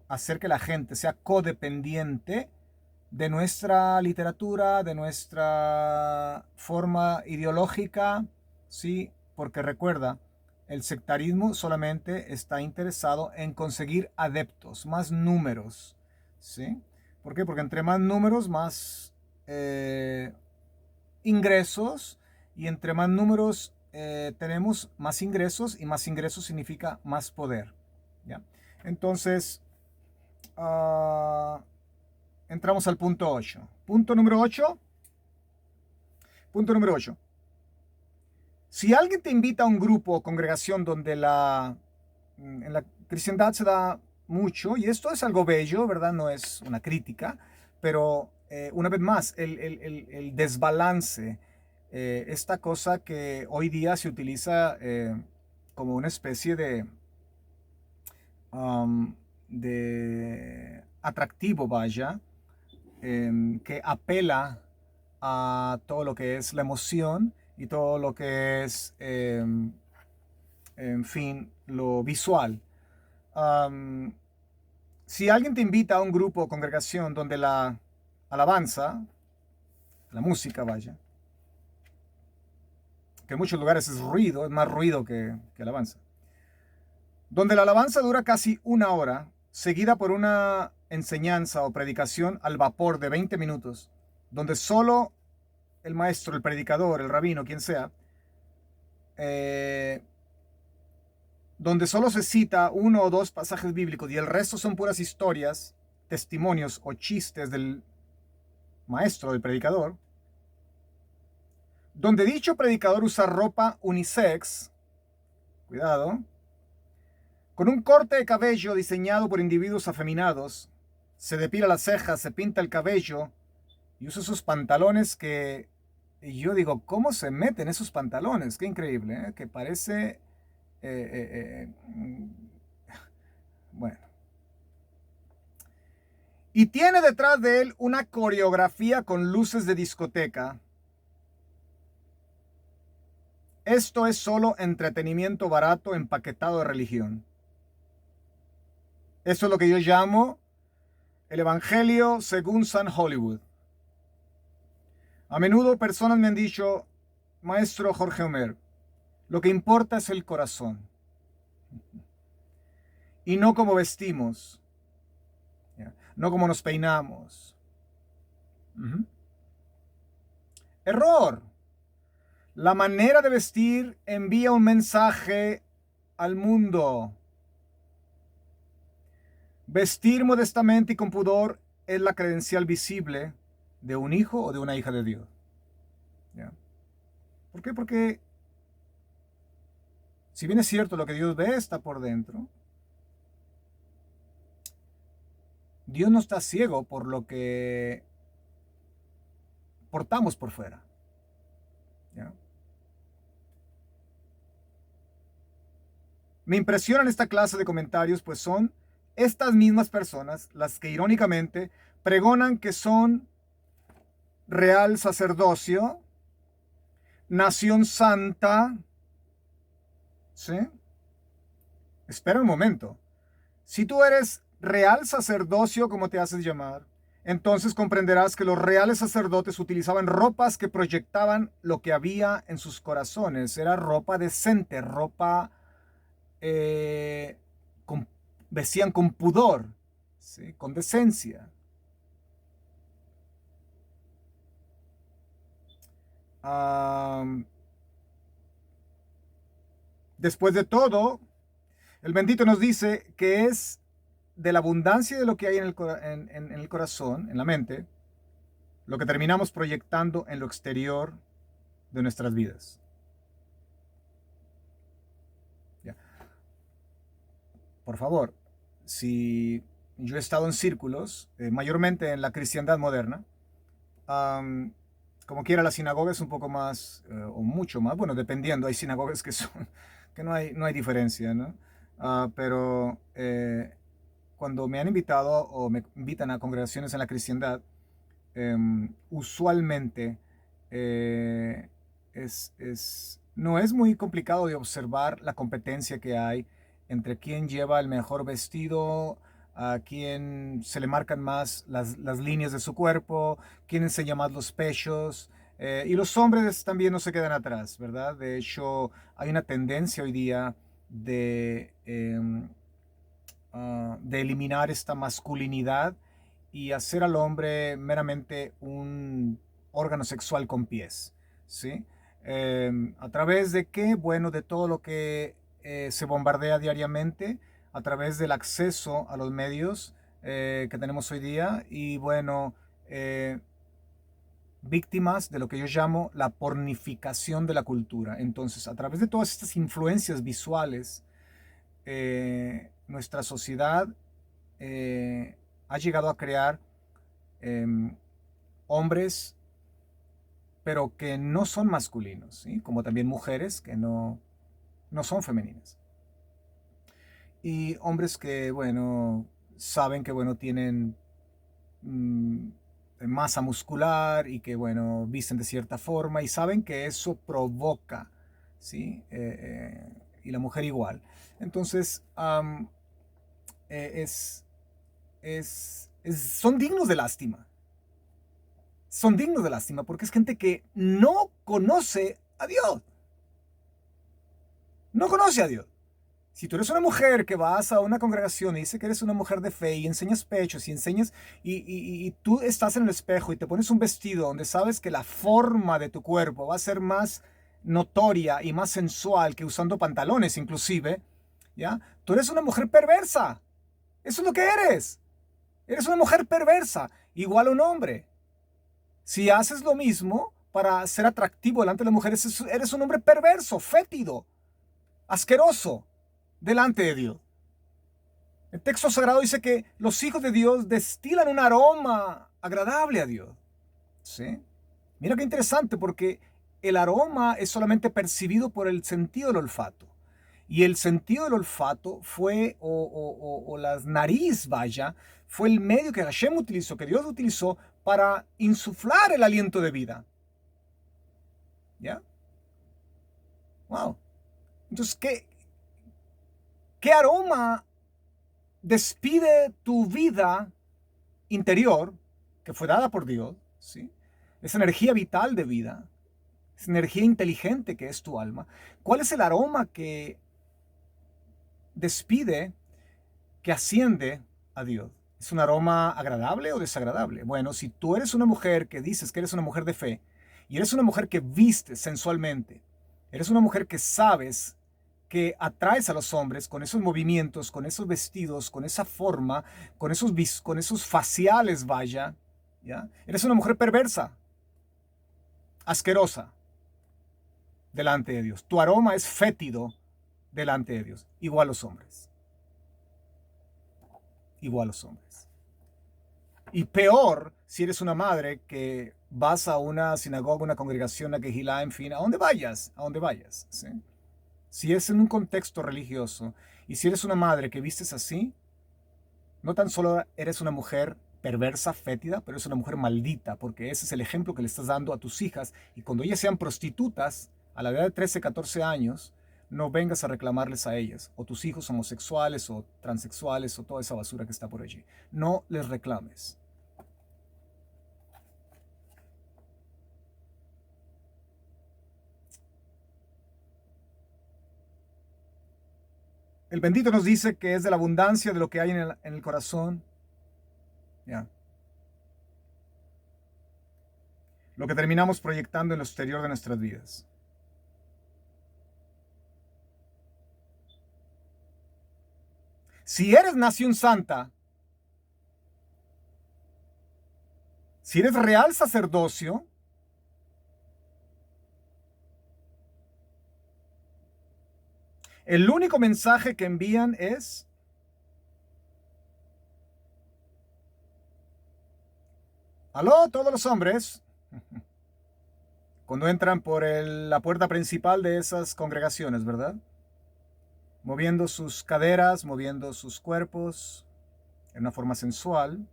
hacer que la gente sea codependiente de nuestra literatura, de nuestra forma ideológica, ¿sí? Porque recuerda, el sectarismo solamente está interesado en conseguir adeptos, más números, ¿sí? ¿Por qué? Porque entre más números, más ingresos, y entre más números tenemos más ingresos, y más ingresos significa más poder, ¿ya? Entonces, entramos al punto 8. Punto número 8. Punto número 8. Si alguien te invita a un grupo o congregación donde en la cristiandad se da mucho, y esto es algo bello, ¿verdad? No es una crítica, pero una vez más, el desbalance, esta cosa que hoy día se utiliza como una especie de atractivo, vaya, que apela a todo lo que es la emoción y todo lo que es, en fin, lo visual. Si alguien te invita a un grupo o congregación donde la alabanza, la música, vaya, que en muchos lugares es ruido, es más ruido que alabanza, donde la alabanza dura casi una hora, seguida por una enseñanza o predicación al vapor de 20 minutos, donde solo el maestro, el predicador, el rabino, quien sea, donde solo se cita uno o dos pasajes bíblicos y el resto son puras historias, testimonios o chistes del maestro, del predicador, donde dicho predicador usa ropa unisex, cuidado, con un corte de cabello diseñado por individuos afeminados, se depila las cejas, se pinta el cabello y usa esos pantalones que yo digo, ¿cómo se meten esos pantalones? Qué increíble, ¿eh? Que parece... bueno. Y tiene detrás de él una coreografía con luces de discoteca. Esto es solo entretenimiento barato empaquetado de religión. Esto es lo que yo llamo el Evangelio según San Hollywood. A menudo personas me han dicho, maestro Jorge Homer, lo que importa es el corazón y no cómo vestimos, no cómo nos peinamos. Error. La manera de vestir envía un mensaje al mundo. Vestir modestamente y con pudor es la credencial visible de un hijo o de una hija de Dios. ¿Ya? ¿Por qué? Porque si bien es cierto lo que Dios ve está por dentro, Dios no está ciego por lo que portamos por fuera. ¿Ya? Me impresionan esta clase de comentarios, pues son estas mismas personas las que irónicamente pregonan que son real sacerdocio, nación santa, ¿sí? Espera un momento. Si tú eres real sacerdocio, como te haces llamar, entonces comprenderás que los reales sacerdotes utilizaban ropas que proyectaban lo que había en sus corazones. Era ropa decente, ropa eh, con, vestían con pudor, ¿sí? Con decencia. Um, Después de todo, el bendito nos dice que es de la abundancia de lo que hay en en el corazón, en la mente, lo que terminamos proyectando en lo exterior de nuestras vidas. Ya. Por favor, si yo he estado en círculos, mayormente en la cristiandad moderna, um, como quiera la sinagoga es un poco más, o mucho más, bueno, dependiendo, hay sinagogas que son, que no hay diferencia, ¿no? Pero cuando me han invitado o me invitan a congregaciones en la cristiandad, usualmente eh, no es muy complicado de observar la competencia que hay entre quién lleva el mejor vestido, a quién se le marcan más las líneas de su cuerpo, quién enseña más los pechos. Y los hombres también no se quedan atrás, ¿verdad? De hecho, hay una tendencia hoy día de eliminar esta masculinidad y hacer al hombre meramente un órgano sexual con pies, ¿sí? ¿A través de qué? Bueno, de todo lo que se bombardea diariamente, a través del acceso a los medios que tenemos hoy día y bueno, víctimas de lo que yo llamo la pornificación de la cultura. Entonces, a través de todas estas influencias visuales, nuestra sociedad ha llegado a crear eh, hombres, pero que no son masculinos, ¿sí? Como también mujeres que no son femeninas. Y hombres que, bueno, saben que, bueno, tienen masa muscular y que, bueno, visten de cierta forma y saben que eso provoca, ¿sí? Y la mujer igual. Entonces, es, son dignos de lástima. Son dignos de lástima porque es gente que no conoce a Dios. No conoce a Dios. Si tú eres una mujer que vas a una congregación y dice que eres una mujer de fe y enseñas pechos y enseñas y tú estás en el espejo y te pones un vestido donde sabes que la forma de tu cuerpo va a ser más notoria y más sensual que usando pantalones inclusive, ¿ya? Tú eres una mujer perversa. Eso es lo que eres. Eres una mujer perversa, igual a un hombre. Si haces lo mismo para ser atractivo delante de las mujeres, eres un hombre perverso, fétido, asqueroso delante de Dios. El texto sagrado dice que los hijos de Dios destilan un aroma agradable a Dios. ¿Sí? Mira qué interesante, porque el aroma es solamente percibido por el sentido del olfato. Y el sentido del olfato fue, o la nariz, vaya, fue el medio que Hashem utilizó, que Dios utilizó para insuflar el aliento de vida. ¿Ya? Wow. Entonces, ¿qué aroma despide tu vida interior, que fue dada por Dios, ¿sí? Esa energía vital de vida, esa energía inteligente que es tu alma? ¿Cuál es el aroma que despide, que asciende a Dios? ¿Es un aroma agradable o desagradable? Bueno, si tú eres una mujer que dices que eres una mujer de fe, y eres una mujer que viste sensualmente, eres una mujer que sabes que atraes a los hombres con esos movimientos, con esos vestidos, con esa forma, con esos faciales, vaya, ¿ya? Eres una mujer perversa, asquerosa, delante de Dios. Tu aroma es fétido delante de Dios. Igual los hombres. Igual los hombres. Y peor si eres una madre que vas a una sinagoga, una congregación, a Kehilá, en fin, a donde vayas, ¿sí? Si es en un contexto religioso y si eres una madre que vistes así, no tan solo eres una mujer perversa, fétida, pero es una mujer maldita, porque ese es el ejemplo que le estás dando a tus hijas. Y cuando ellas sean prostitutas, a la edad de 13, 14 años, no vengas a reclamarles a ellas, o tus hijos homosexuales o transexuales o toda esa basura que está por allí. No les reclames. El bendito nos dice que es de la abundancia de lo que hay en el corazón. Ya. Lo que terminamos proyectando en lo exterior de nuestras vidas. Si eres nación santa, si eres real sacerdocio, el único mensaje que envían es: aló, todos los hombres, cuando entran por la puerta principal de esas congregaciones, ¿verdad? Moviendo sus caderas, moviendo sus cuerpos en una forma sensual.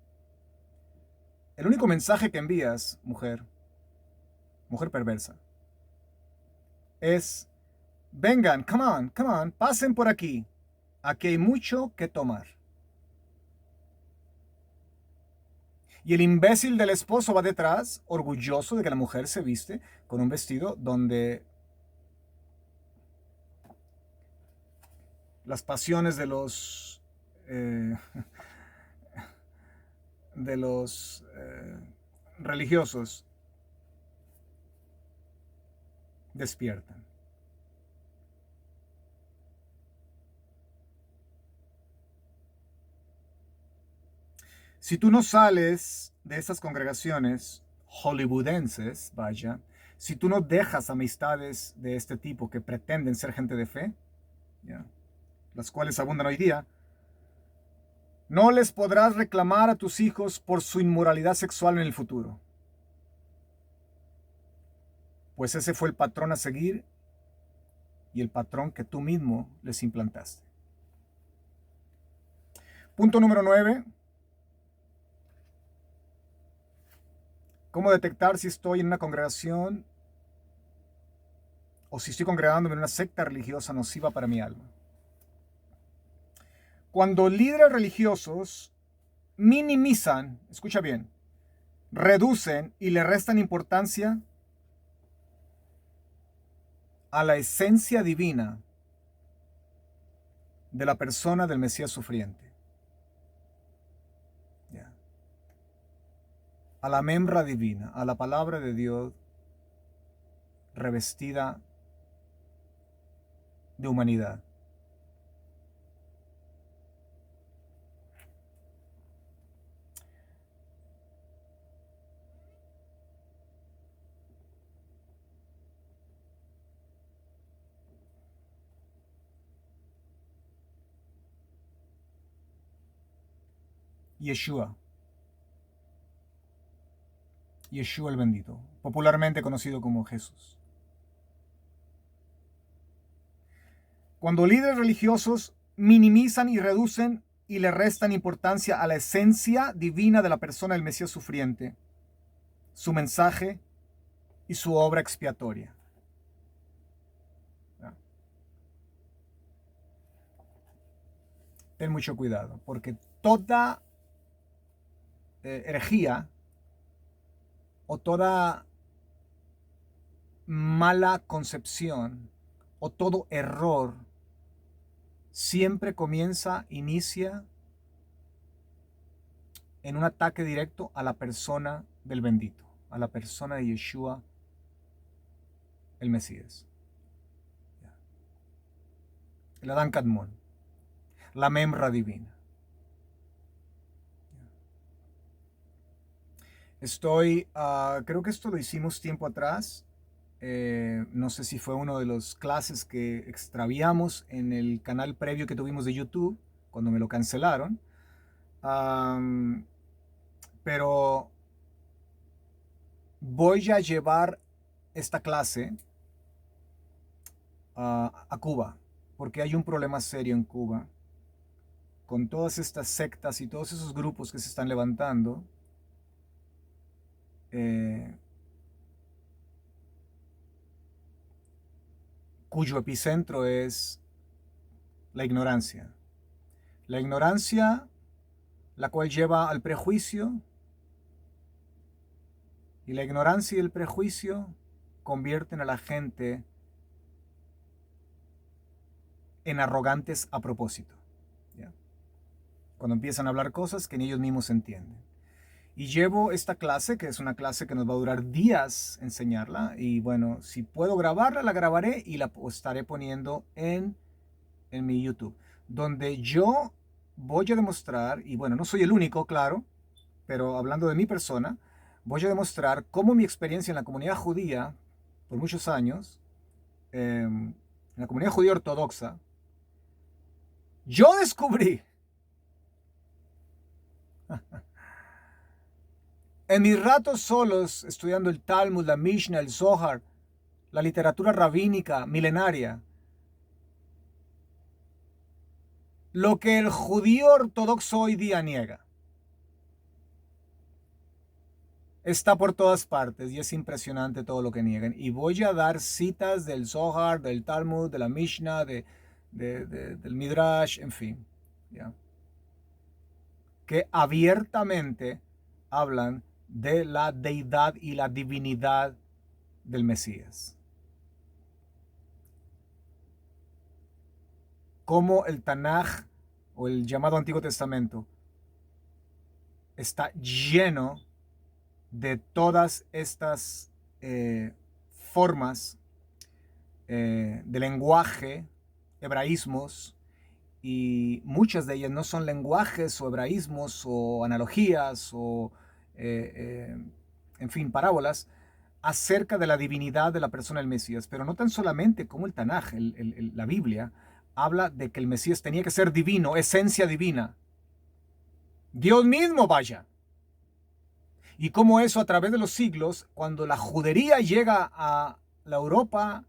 El único mensaje que envías, mujer perversa, es: vengan, come on, pasen por aquí. Aquí hay mucho que tomar. Y el imbécil del esposo va detrás, orgulloso de que la mujer se viste con un vestido donde las pasiones de los religiosos despiertan. Si tú no sales de esas congregaciones hollywoodenses, vaya, si tú no dejas amistades de este tipo que pretenden ser gente de fe, ¿ya?, las cuales abundan hoy día, no les podrás reclamar a tus hijos por su inmoralidad sexual en el futuro. Pues ese fue el patrón a seguir y el patrón que tú mismo les implantaste. Punto número 9. ¿Cómo detectar si estoy en una congregación o si estoy congregándome en una secta religiosa nociva para mi alma? Cuando líderes religiosos minimizan, escucha bien, reducen y le restan importancia a la esencia divina de la persona del Mesías sufriente, a la membra divina, a la palabra de Dios revestida de humanidad. Yeshua el bendito, popularmente conocido como Jesús. Cuando líderes religiosos minimizan y reducen y le restan importancia a la esencia divina de la persona del Mesías sufriente, su mensaje y su obra expiatoria. Ten mucho cuidado, porque toda herejía o toda mala concepción o todo error siempre inicia en un ataque directo a la persona del bendito, a la persona de Yeshua, el Mesías. El Adán Kadmon, la membra divina. Creo que esto lo hicimos tiempo atrás. No sé si fue uno de los clases que extraviamos en el canal previo que tuvimos de YouTube, cuando me lo cancelaron. Pero voy a llevar esta clase a Cuba, porque hay un problema serio en Cuba con todas estas sectas y todos esos grupos que se están levantando. cuyo epicentro es la ignorancia. La ignorancia, la cual lleva al prejuicio, y la ignorancia y el prejuicio convierten a la gente en arrogantes a propósito, ¿ya? Cuando empiezan a hablar cosas que ni ellos mismos entienden. Y llevo esta clase, que es una clase que nos va a durar días enseñarla, y bueno, si puedo grabarla, la grabaré y la estaré poniendo en mi YouTube, donde yo voy a demostrar, y bueno, no soy el único, claro, pero hablando de mi persona, voy a demostrar cómo mi experiencia en la comunidad judía, por muchos años, en la comunidad judía ortodoxa, yo descubrí en mis ratos solos estudiando el Talmud, la Mishnah, el Zohar, la literatura rabínica milenaria, lo que el judío ortodoxo hoy día niega. Está por todas partes y es impresionante todo lo que niegan. Y voy a dar citas del Zohar, del Talmud, de la Mishnah, del Midrash, en fin, ¿ya? Que abiertamente hablan de la deidad y la divinidad del Mesías. Como el Tanaj o el llamado Antiguo Testamento está lleno de todas estas formas de lenguaje, hebraísmos, y muchas de ellas no son lenguajes o hebraísmos o analogías o, en fin, parábolas acerca de la divinidad de la persona del Mesías. Pero no tan solamente como el Tanaj, la Biblia, habla de que el Mesías tenía que ser divino, esencia divina. Dios mismo, vaya. Y cómo eso a través de los siglos, cuando la judería llega a la Europa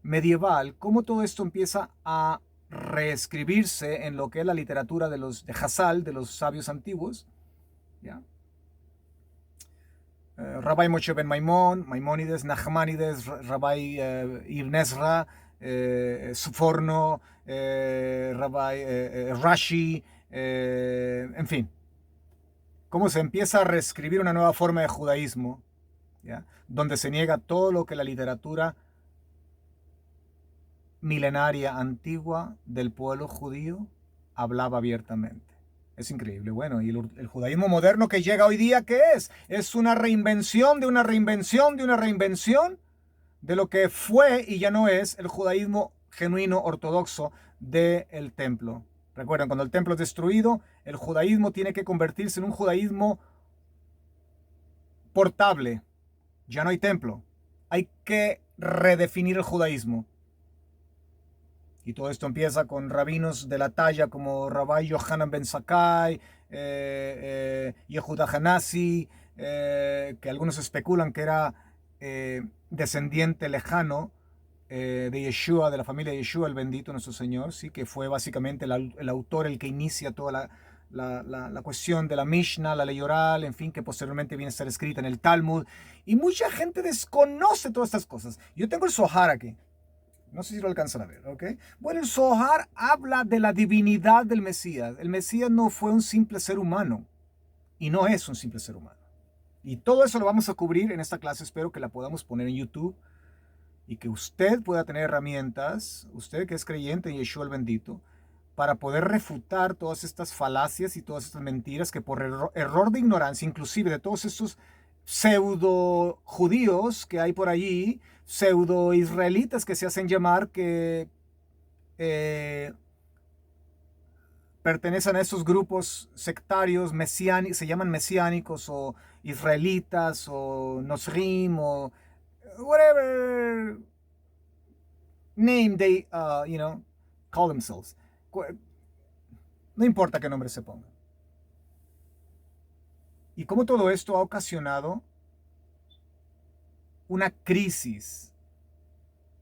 medieval, cómo todo esto empieza a reescribirse en lo que es la literatura de Hassal, de los sabios antiguos, ¿ya? Rabbi Moshe ben Maimónides, Nachmanides, Rabbi Ibn Ezra, Sforno, Rabbi Rashi, en fin. Cómo se empieza a reescribir una nueva forma de judaísmo, ¿ya? Donde se niega todo lo que la literatura milenaria antigua del pueblo judío hablaba abiertamente. Es increíble. Bueno, y el judaísmo moderno que llega hoy día, ¿qué es? Es una reinvención de una reinvención de una reinvención de lo que fue y ya no es el judaísmo genuino ortodoxo del templo. Recuerden, cuando el templo es destruido, el judaísmo tiene que convertirse en un judaísmo portable. Ya no hay templo. Hay que redefinir el judaísmo. Y todo esto empieza con rabinos de la talla como Rabbi Yohanan ben Zakkai, Yehuda Hanasi, que algunos especulan que era descendiente lejano de Yeshua, de la familia de Yeshua, el bendito nuestro Señor, ¿sí? Que fue básicamente el autor, el que inicia toda la cuestión de la Mishnah, la ley oral, en fin, que posteriormente viene a ser escrita en el Talmud. Y mucha gente desconoce todas estas cosas. Yo tengo el Zohar aquí. No sé si lo alcanzan a ver, ¿ok? Bueno, el Zohar habla de la divinidad del Mesías. El Mesías no fue un simple ser humano. Y no es un simple ser humano. Y todo eso lo vamos a cubrir en esta clase. Espero que la podamos poner en YouTube. Y que usted pueda tener herramientas, usted que es creyente en Yeshua el bendito, para poder refutar todas estas falacias y todas estas mentiras que por error de ignorancia, inclusive de todos estos pseudo judíos que hay por allí, pseudo israelitas que se hacen llamar, que pertenecen a esos grupos sectarios mesiánicos, se llaman mesiánicos o israelitas o nosrim o whatever name they call themselves. No importa qué nombre se ponga. Y cómo todo esto ha ocasionado una crisis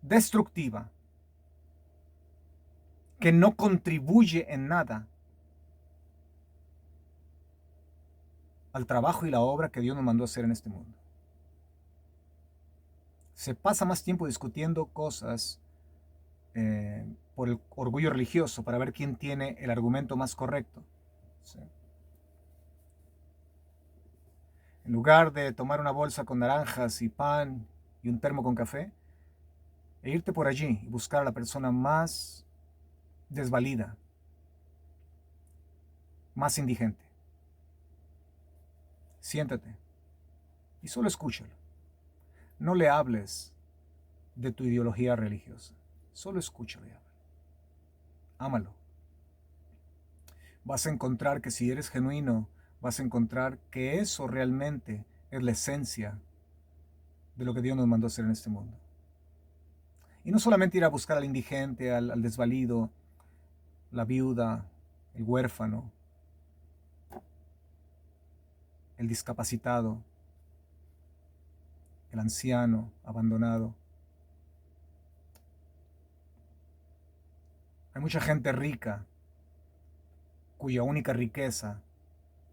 destructiva que no contribuye en nada al trabajo y la obra que Dios nos mandó a hacer en este mundo. se pasa más tiempo discutiendo cosas por el orgullo religioso, para ver quién tiene el argumento más correcto. ¿Sí? En lugar de tomar una bolsa con naranjas y pan y un termo con café, e irte por allí y buscar a la persona más desvalida, más indigente. Siéntate y solo escúchalo. No le hables de tu ideología religiosa. Solo escúchalo y háblalo. Ámalo. Vas a encontrar que si eres genuino, vas a encontrar que eso realmente es la esencia de lo que Dios nos mandó a hacer en este mundo. Y no solamente ir a buscar al indigente, al desvalido, la viuda, el huérfano, el discapacitado, el anciano abandonado. Hay mucha gente rica cuya única riqueza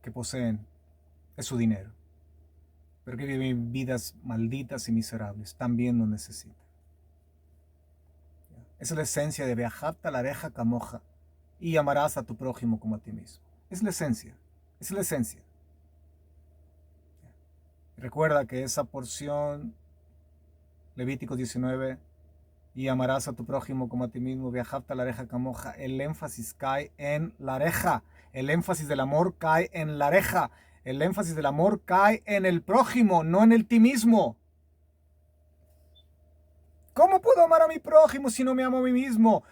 que poseen es su dinero, pero que viven vidas malditas y miserables, también lo necesitan. Esa es la esencia de Beajata la areja camoja y amarás a tu prójimo como a ti mismo. Es la esencia, es la esencia. Recuerda que esa porción, Levítico 19, y amarás a tu prójimo como a ti mismo, Beajata la areja camoja, el énfasis cae en la areja, el énfasis del amor cae en la areja, el énfasis del amor cae en el prójimo, no en el ti mismo. ¿Cómo puedo amar a mi prójimo si no me amo a mí mismo?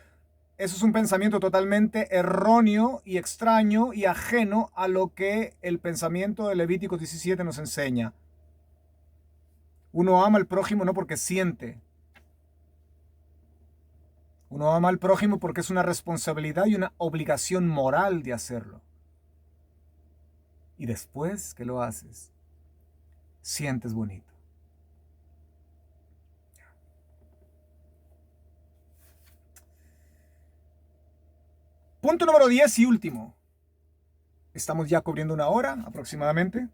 Eso es un pensamiento totalmente erróneo y extraño y ajeno a lo que el pensamiento de Levítico 17 nos enseña. Uno ama al prójimo no porque siente. Uno ama al prójimo porque es una responsabilidad y una obligación moral de hacerlo. Y después que lo haces, sientes bonito. Punto número 10 y último. Estamos ya cubriendo una hora aproximadamente.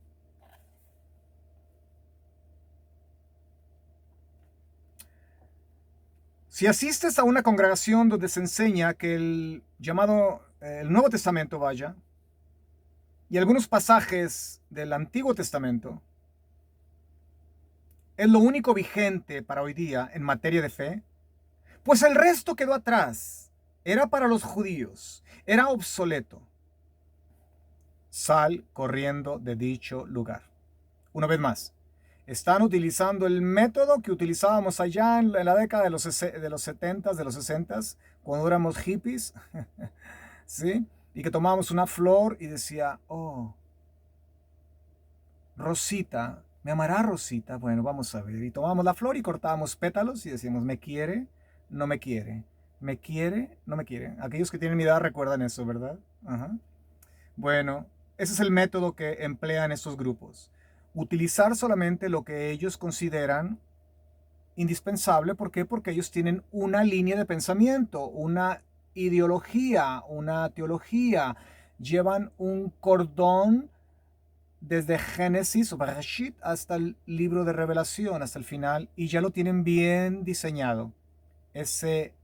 Si asistes a una congregación donde se enseña que el Nuevo Testamento vaya, y algunos pasajes del Antiguo Testamento es lo único vigente para hoy día en materia de fe, pues el resto quedó atrás. Era para los judíos, era obsoleto. Sal corriendo de dicho lugar. Una vez más, están utilizando el método que utilizábamos allá en la década de los 70s, de los 60s, cuando éramos hippies, ¿sí? Y que tomábamos una flor y decía, oh, Rosita, ¿me amará Rosita? Bueno, vamos a ver. Y tomábamos la flor y cortábamos pétalos y decíamos, ¿me quiere? No me quiere. ¿Me quiere? No me quiere. Aquellos que tienen mi edad recuerdan eso, ¿verdad? Ajá. Bueno, ese es el método que emplean estos grupos. Utilizar solamente lo que ellos consideran indispensable. ¿Por qué? Porque ellos tienen una línea de pensamiento, una ideología, una teología. Llevan un cordón desde Génesis o Bereshit hasta el libro de Revelación, hasta el final, y ya lo tienen bien diseñado, ese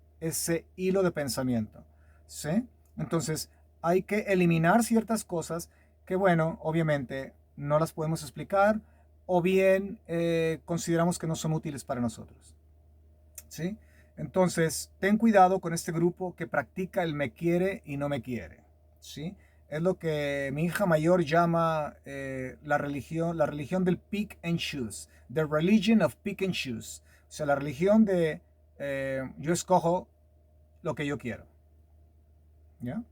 hilo de pensamiento, ¿sí? Entonces, hay que eliminar ciertas cosas que, bueno, obviamente no las podemos explicar o bien consideramos que no son útiles para nosotros, ¿sí? Entonces, ten cuidado con este grupo que practica el me quiere y no me quiere, ¿sí? Es lo que mi hija mayor llama la religión del pick and choose, the religion of pick and choose, o sea, la religión de yo escojo lo que yo quiero, ¿ya?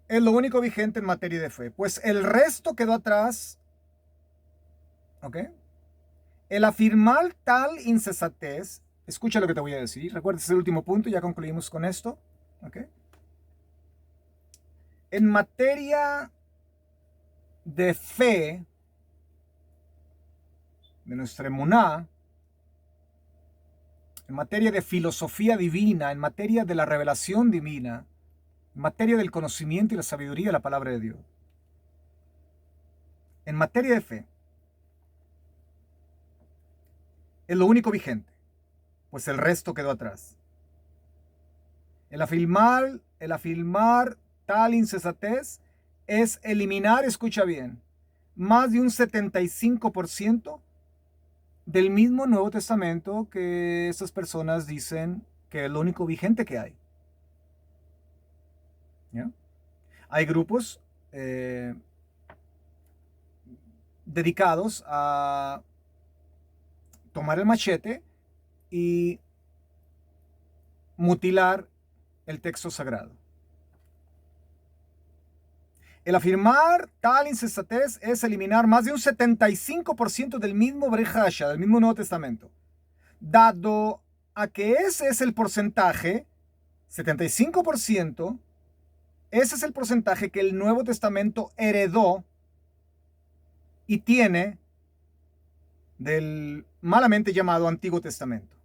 Es lo único vigente en materia de fe, pues el resto quedó atrás, ¿ok? El afirmar tal insensatez, escucha lo que te voy a decir, recuerda ese último punto, ya concluimos con esto, ¿ok? En materia de fe, de nuestra emuná, en materia de filosofía divina, en materia de la revelación divina, en materia del conocimiento y la sabiduría de la palabra de Dios, en materia de fe, es lo único vigente, pues el resto quedó atrás. El afirmar tal insensatez es eliminar, escucha bien, más de un 75% del mismo Nuevo Testamento que estas personas dicen que es lo único vigente que hay. ¿Ya? Hay grupos dedicados a tomar el machete y mutilar el texto sagrado. El afirmar tal insensatez es eliminar más de un 75% del mismo Brit Hadashah, del mismo Nuevo Testamento. Dado a que ese es el porcentaje, 75%, ese es el porcentaje que el Nuevo Testamento heredó y tiene del malamente llamado Antiguo Testamento.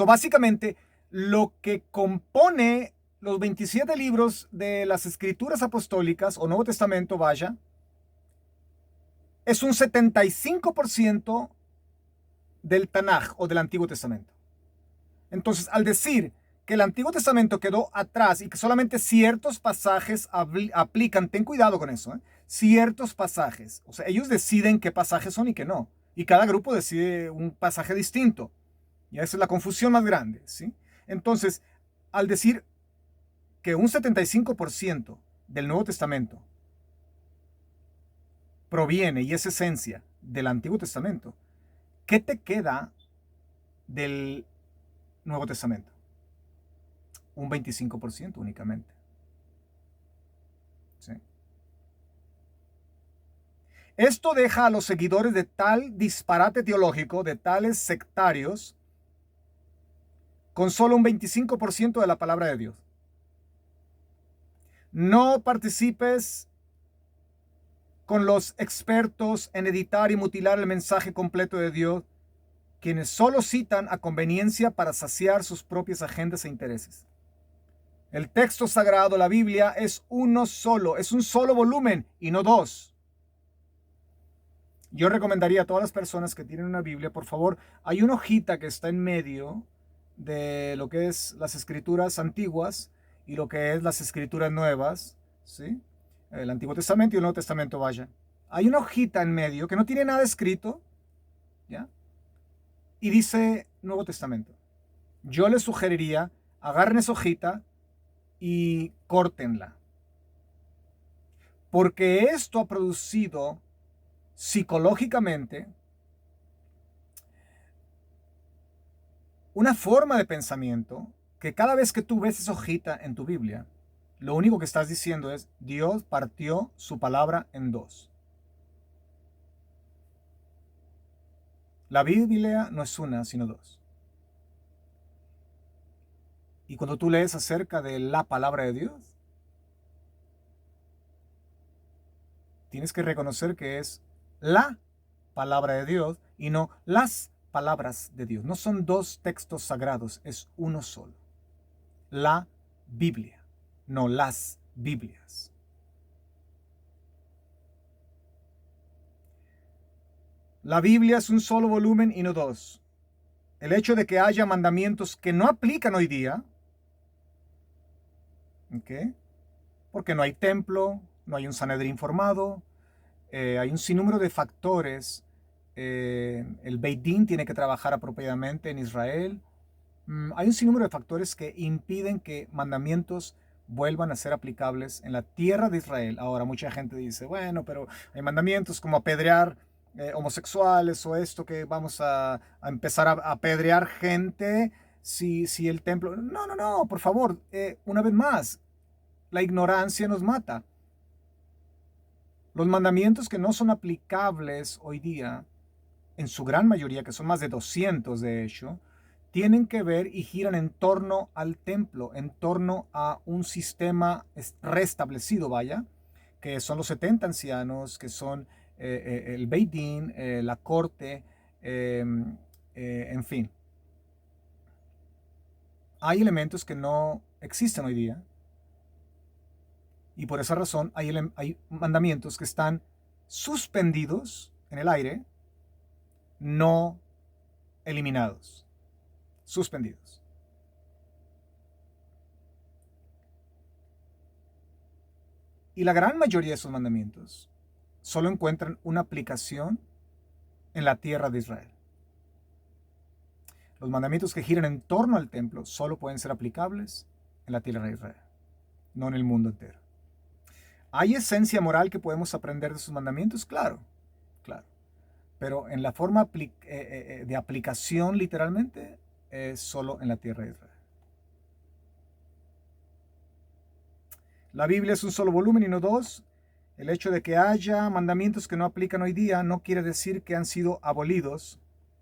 Básicamente, lo que compone los 27 libros de las Escrituras Apostólicas o Nuevo Testamento, vaya, es un 75% del Tanaj o del Antiguo Testamento. Entonces, al decir que el Antiguo Testamento quedó atrás y que solamente ciertos pasajes aplican, ten cuidado con eso, ciertos pasajes. O sea, ellos deciden qué pasajes son y qué no. Y cada grupo decide un pasaje distinto. Y esa es la confusión más grande, ¿sí? Entonces, al decir que un 75% del Nuevo Testamento proviene y es esencia del Antiguo Testamento, ¿qué te queda del Nuevo Testamento? Un 25% únicamente. ¿Sí? Esto deja a los seguidores de tal disparate teológico, de tales sectarios, con solo un 25% de la palabra de Dios. No participes con los expertos en editar y mutilar el mensaje completo de Dios, quienes solo citan a conveniencia para saciar sus propias agendas e intereses. El texto sagrado, la Biblia, es uno solo, es un solo volumen y no dos. Yo recomendaría a todas las personas que tienen una Biblia, por favor, hay una hojita que está en medio de lo que es las escrituras antiguas y lo que es las escrituras nuevas, ¿sí? El Antiguo Testamento y el Nuevo Testamento, vaya. Hay una hojita en medio que no tiene nada escrito, ¿ya? Y dice Nuevo Testamento. Yo les sugeriría, agarren esa hojita y córtenla. Porque esto ha producido psicológicamente una forma de pensamiento que cada vez que tú ves esa hojita en tu Biblia, lo único que estás diciendo es, Dios partió su palabra en dos. La Biblia no es una, sino dos. Y cuando tú lees acerca de la palabra de Dios, tienes que reconocer que es la palabra de Dios y no las palabras de Dios. No son dos textos sagrados, es uno solo. La Biblia, no las Biblias. La Biblia es un solo volumen y no dos. El hecho de que haya mandamientos que no aplican hoy día, ¿okay? Porque no hay templo, no hay un Sanedrín formado, hay un sinnúmero de factores. El Beit Din tiene que trabajar apropiadamente en Israel. Hay un sinnúmero de factores que impiden que mandamientos vuelvan a ser aplicables en la tierra de Israel. Ahora, mucha gente dice, bueno, pero hay mandamientos como apedrear homosexuales o esto que vamos a empezar a apedrear gente si el templo... No, por favor, una vez más, la ignorancia nos mata. Los mandamientos que no son aplicables hoy día, en su gran mayoría, que son más de 200 de hecho, tienen que ver y giran en torno al templo, en torno a un sistema restablecido, vaya, que son los 70 ancianos, que son el Beit Din, la corte, en fin. Hay elementos que no existen hoy día y por esa razón hay mandamientos que están suspendidos en el aire, no eliminados, suspendidos. Y la gran mayoría de esos mandamientos solo encuentran una aplicación en la tierra de Israel. Los mandamientos que giran en torno al templo solo pueden ser aplicables en la tierra de Israel, no en el mundo entero. ¿Hay esencia moral que podemos aprender de esos mandamientos? Claro, claro. Pero en la forma de aplicación literalmente es solo en la tierra de Israel. La Biblia es un solo volumen y no dos. El hecho de que haya mandamientos que no aplican hoy día no quiere decir que han sido abolidos.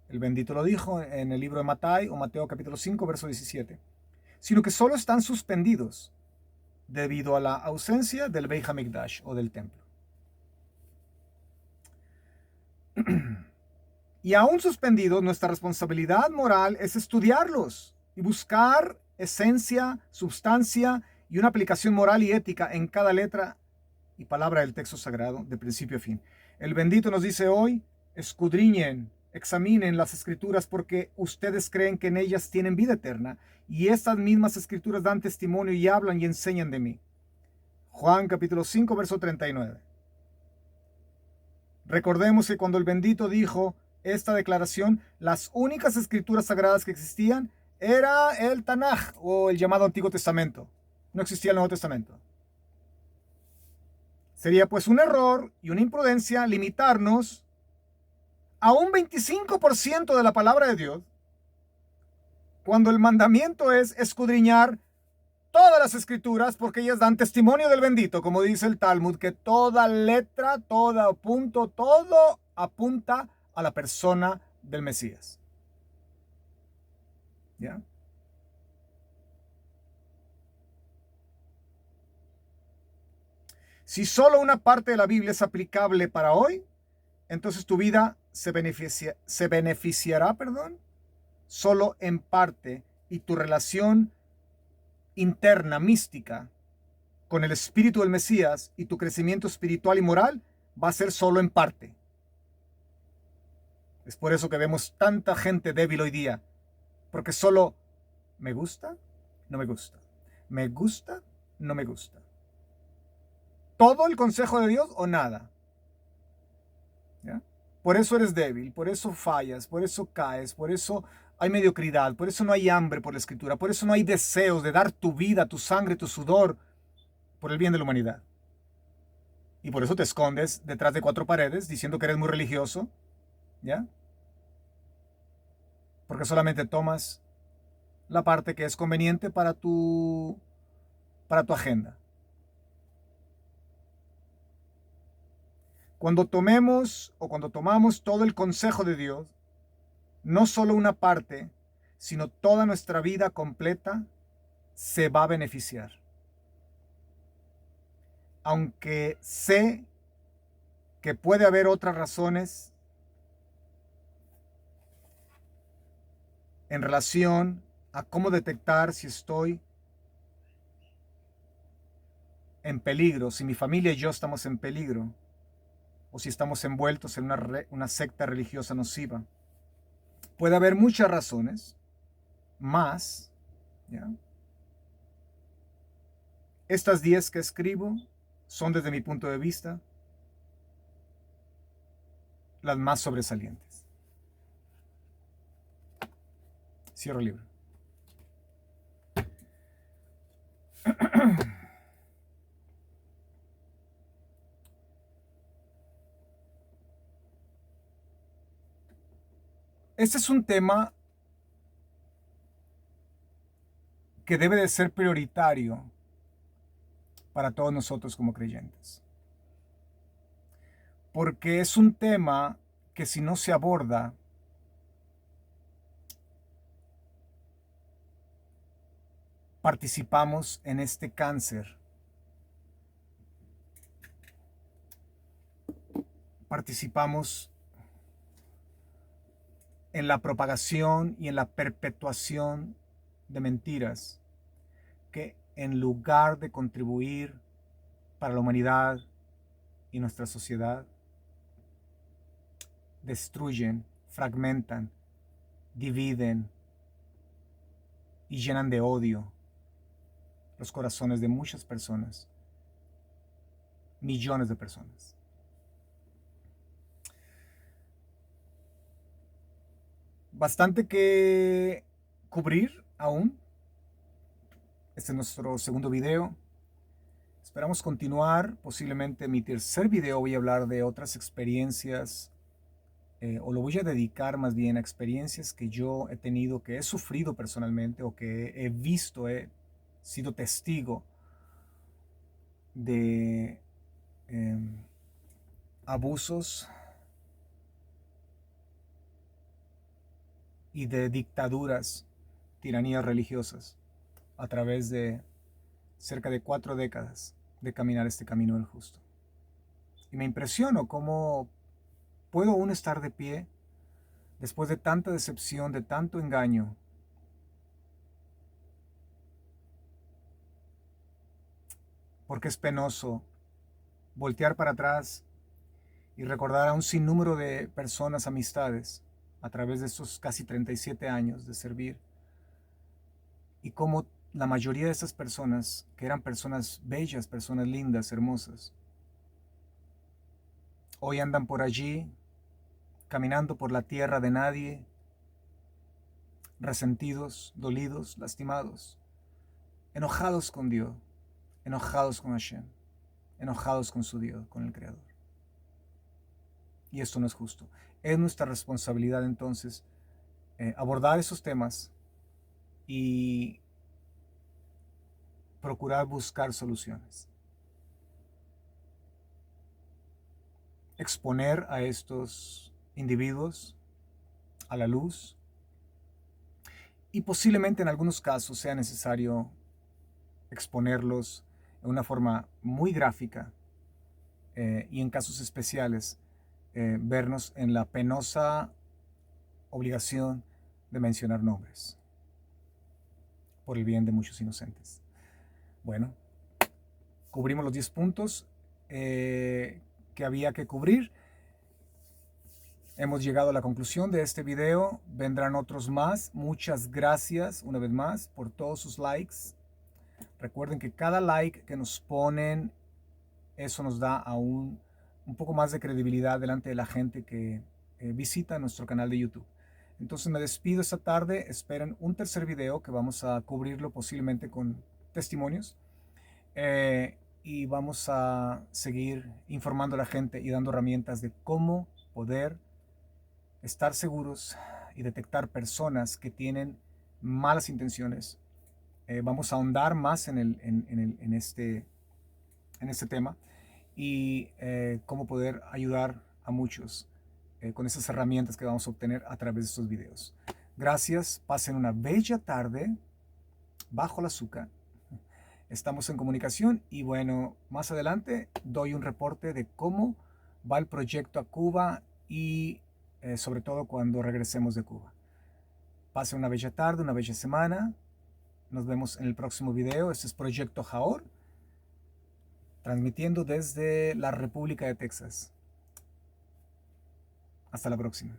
El bendito lo dijo en el libro de Mateo capítulo 5, verso 17. Sino que solo están suspendidos debido a la ausencia del Beit HaMikdash o del templo. Y aún suspendidos, nuestra responsabilidad moral es estudiarlos y buscar esencia, sustancia y una aplicación moral y ética en cada letra y palabra del texto sagrado, de principio a fin. El bendito nos dice hoy, escudriñen, examinen las escrituras porque ustedes creen que en ellas tienen vida eterna y estas mismas escrituras dan testimonio y hablan y enseñan de mí. Juan capítulo 5, verso 39. Recordemos que cuando el bendito dijo esta declaración, las únicas escrituras sagradas que existían era el Tanaj o el llamado Antiguo Testamento. No existía el Nuevo Testamento. Sería pues un error y una imprudencia limitarnos a un 25% de la palabra de Dios cuando el mandamiento es escudriñar todas las escrituras porque ellas dan testimonio del bendito, como dice el Talmud, que toda letra, todo punto, todo apunta a la persona del Mesías. ¿Ya? Si solo una parte de la Biblia es aplicable para hoy, entonces tu vida se beneficiará, solo en parte y tu relación interna, mística, con el espíritu del Mesías y tu crecimiento espiritual y moral va a ser solo en parte. Es por eso que vemos tanta gente débil hoy día, porque solo me gusta, no me gusta, me gusta, no me gusta. ¿Todo el consejo de Dios o nada? ¿Ya? Por eso eres débil, por eso fallas, por eso caes, por eso hay mediocridad, por eso no hay hambre por la escritura, por eso no hay deseos de dar tu vida, tu sangre, tu sudor por el bien de la humanidad. Y por eso te escondes detrás de cuatro paredes diciendo que eres muy religioso, ¿ya? Porque solamente tomas la parte que es conveniente para tu agenda. Cuando tomamos todo el consejo de Dios, no solo una parte, sino toda nuestra vida completa se va a beneficiar. Aunque sé que puede haber otras razones en relación a cómo detectar si estoy en peligro, si mi familia y yo estamos en peligro, o si estamos envueltos en una secta religiosa nociva. Puede haber muchas razones, más, ¿ya? Estas 10 que escribo son, desde mi punto de vista, las más sobresalientes. Cierro el libro. Este es un tema que debe de ser prioritario para todos nosotros como creyentes. Porque es un tema que si no se aborda, participamos en este cáncer. Participamos en la propagación y en la perpetuación de mentiras que, en lugar de contribuir para la humanidad y nuestra sociedad, destruyen, fragmentan, dividen y llenan de odio los corazones de muchas personas, millones de personas. Bastante que cubrir aún. Este es nuestro segundo video. Esperamos continuar. Posiblemente en mi tercer video voy a hablar de otras experiencias, o lo voy a dedicar más bien a experiencias que yo he tenido, que he sufrido personalmente o que he visto, he sido testigo de abusos y de dictaduras, tiranías religiosas a través de cerca de 4 décadas de caminar este camino del justo. Y me impresiono cómo puedo aún estar de pie después de tanta decepción, de tanto engaño. Porque es penoso voltear para atrás y recordar a un sinnúmero de personas, amistades, a través de estos casi 37 años de servir. Y cómo la mayoría de esas personas, que eran personas bellas, personas lindas, hermosas, hoy andan por allí, caminando por la tierra de nadie, resentidos, dolidos, lastimados, enojados con Dios, enojados con Hashem, enojados con su Dios, con el Creador. Y esto no es justo. Es nuestra responsabilidad entonces abordar esos temas y procurar buscar soluciones. Exponer a estos individuos a la luz, y posiblemente en algunos casos sea necesario exponerlos de una forma muy gráfica, y en casos especiales vernos en la penosa obligación de mencionar nombres por el bien de muchos inocentes. Bueno, cubrimos los 10 puntos que había que cubrir. Hemos llegado a la conclusión de este video. Vendrán otros más. Muchas gracias una vez más por todos sus likes. Recuerden que cada like que nos ponen, eso nos da aún un poco más de credibilidad delante de la gente que visita nuestro canal de YouTube. Entonces me despido esta tarde. Esperen un tercer video que vamos a cubrirlo posiblemente con testimonios. Y vamos a seguir informando a la gente y dando herramientas de cómo poder estar seguros y detectar personas que tienen malas intenciones. Vamos a ahondar más en este tema y cómo poder ayudar a muchos con esas herramientas que vamos a obtener a través de estos videos. Gracias, pasen una bella tarde bajo el azúcar. Estamos en comunicación y bueno, más adelante doy un reporte de cómo va el proyecto a Cuba y sobre todo cuando regresemos de Cuba. Pasen una bella tarde, una bella semana. Nos vemos en el próximo video. Este es Proyecto Jaor, transmitiendo desde la República de Texas. Hasta la próxima.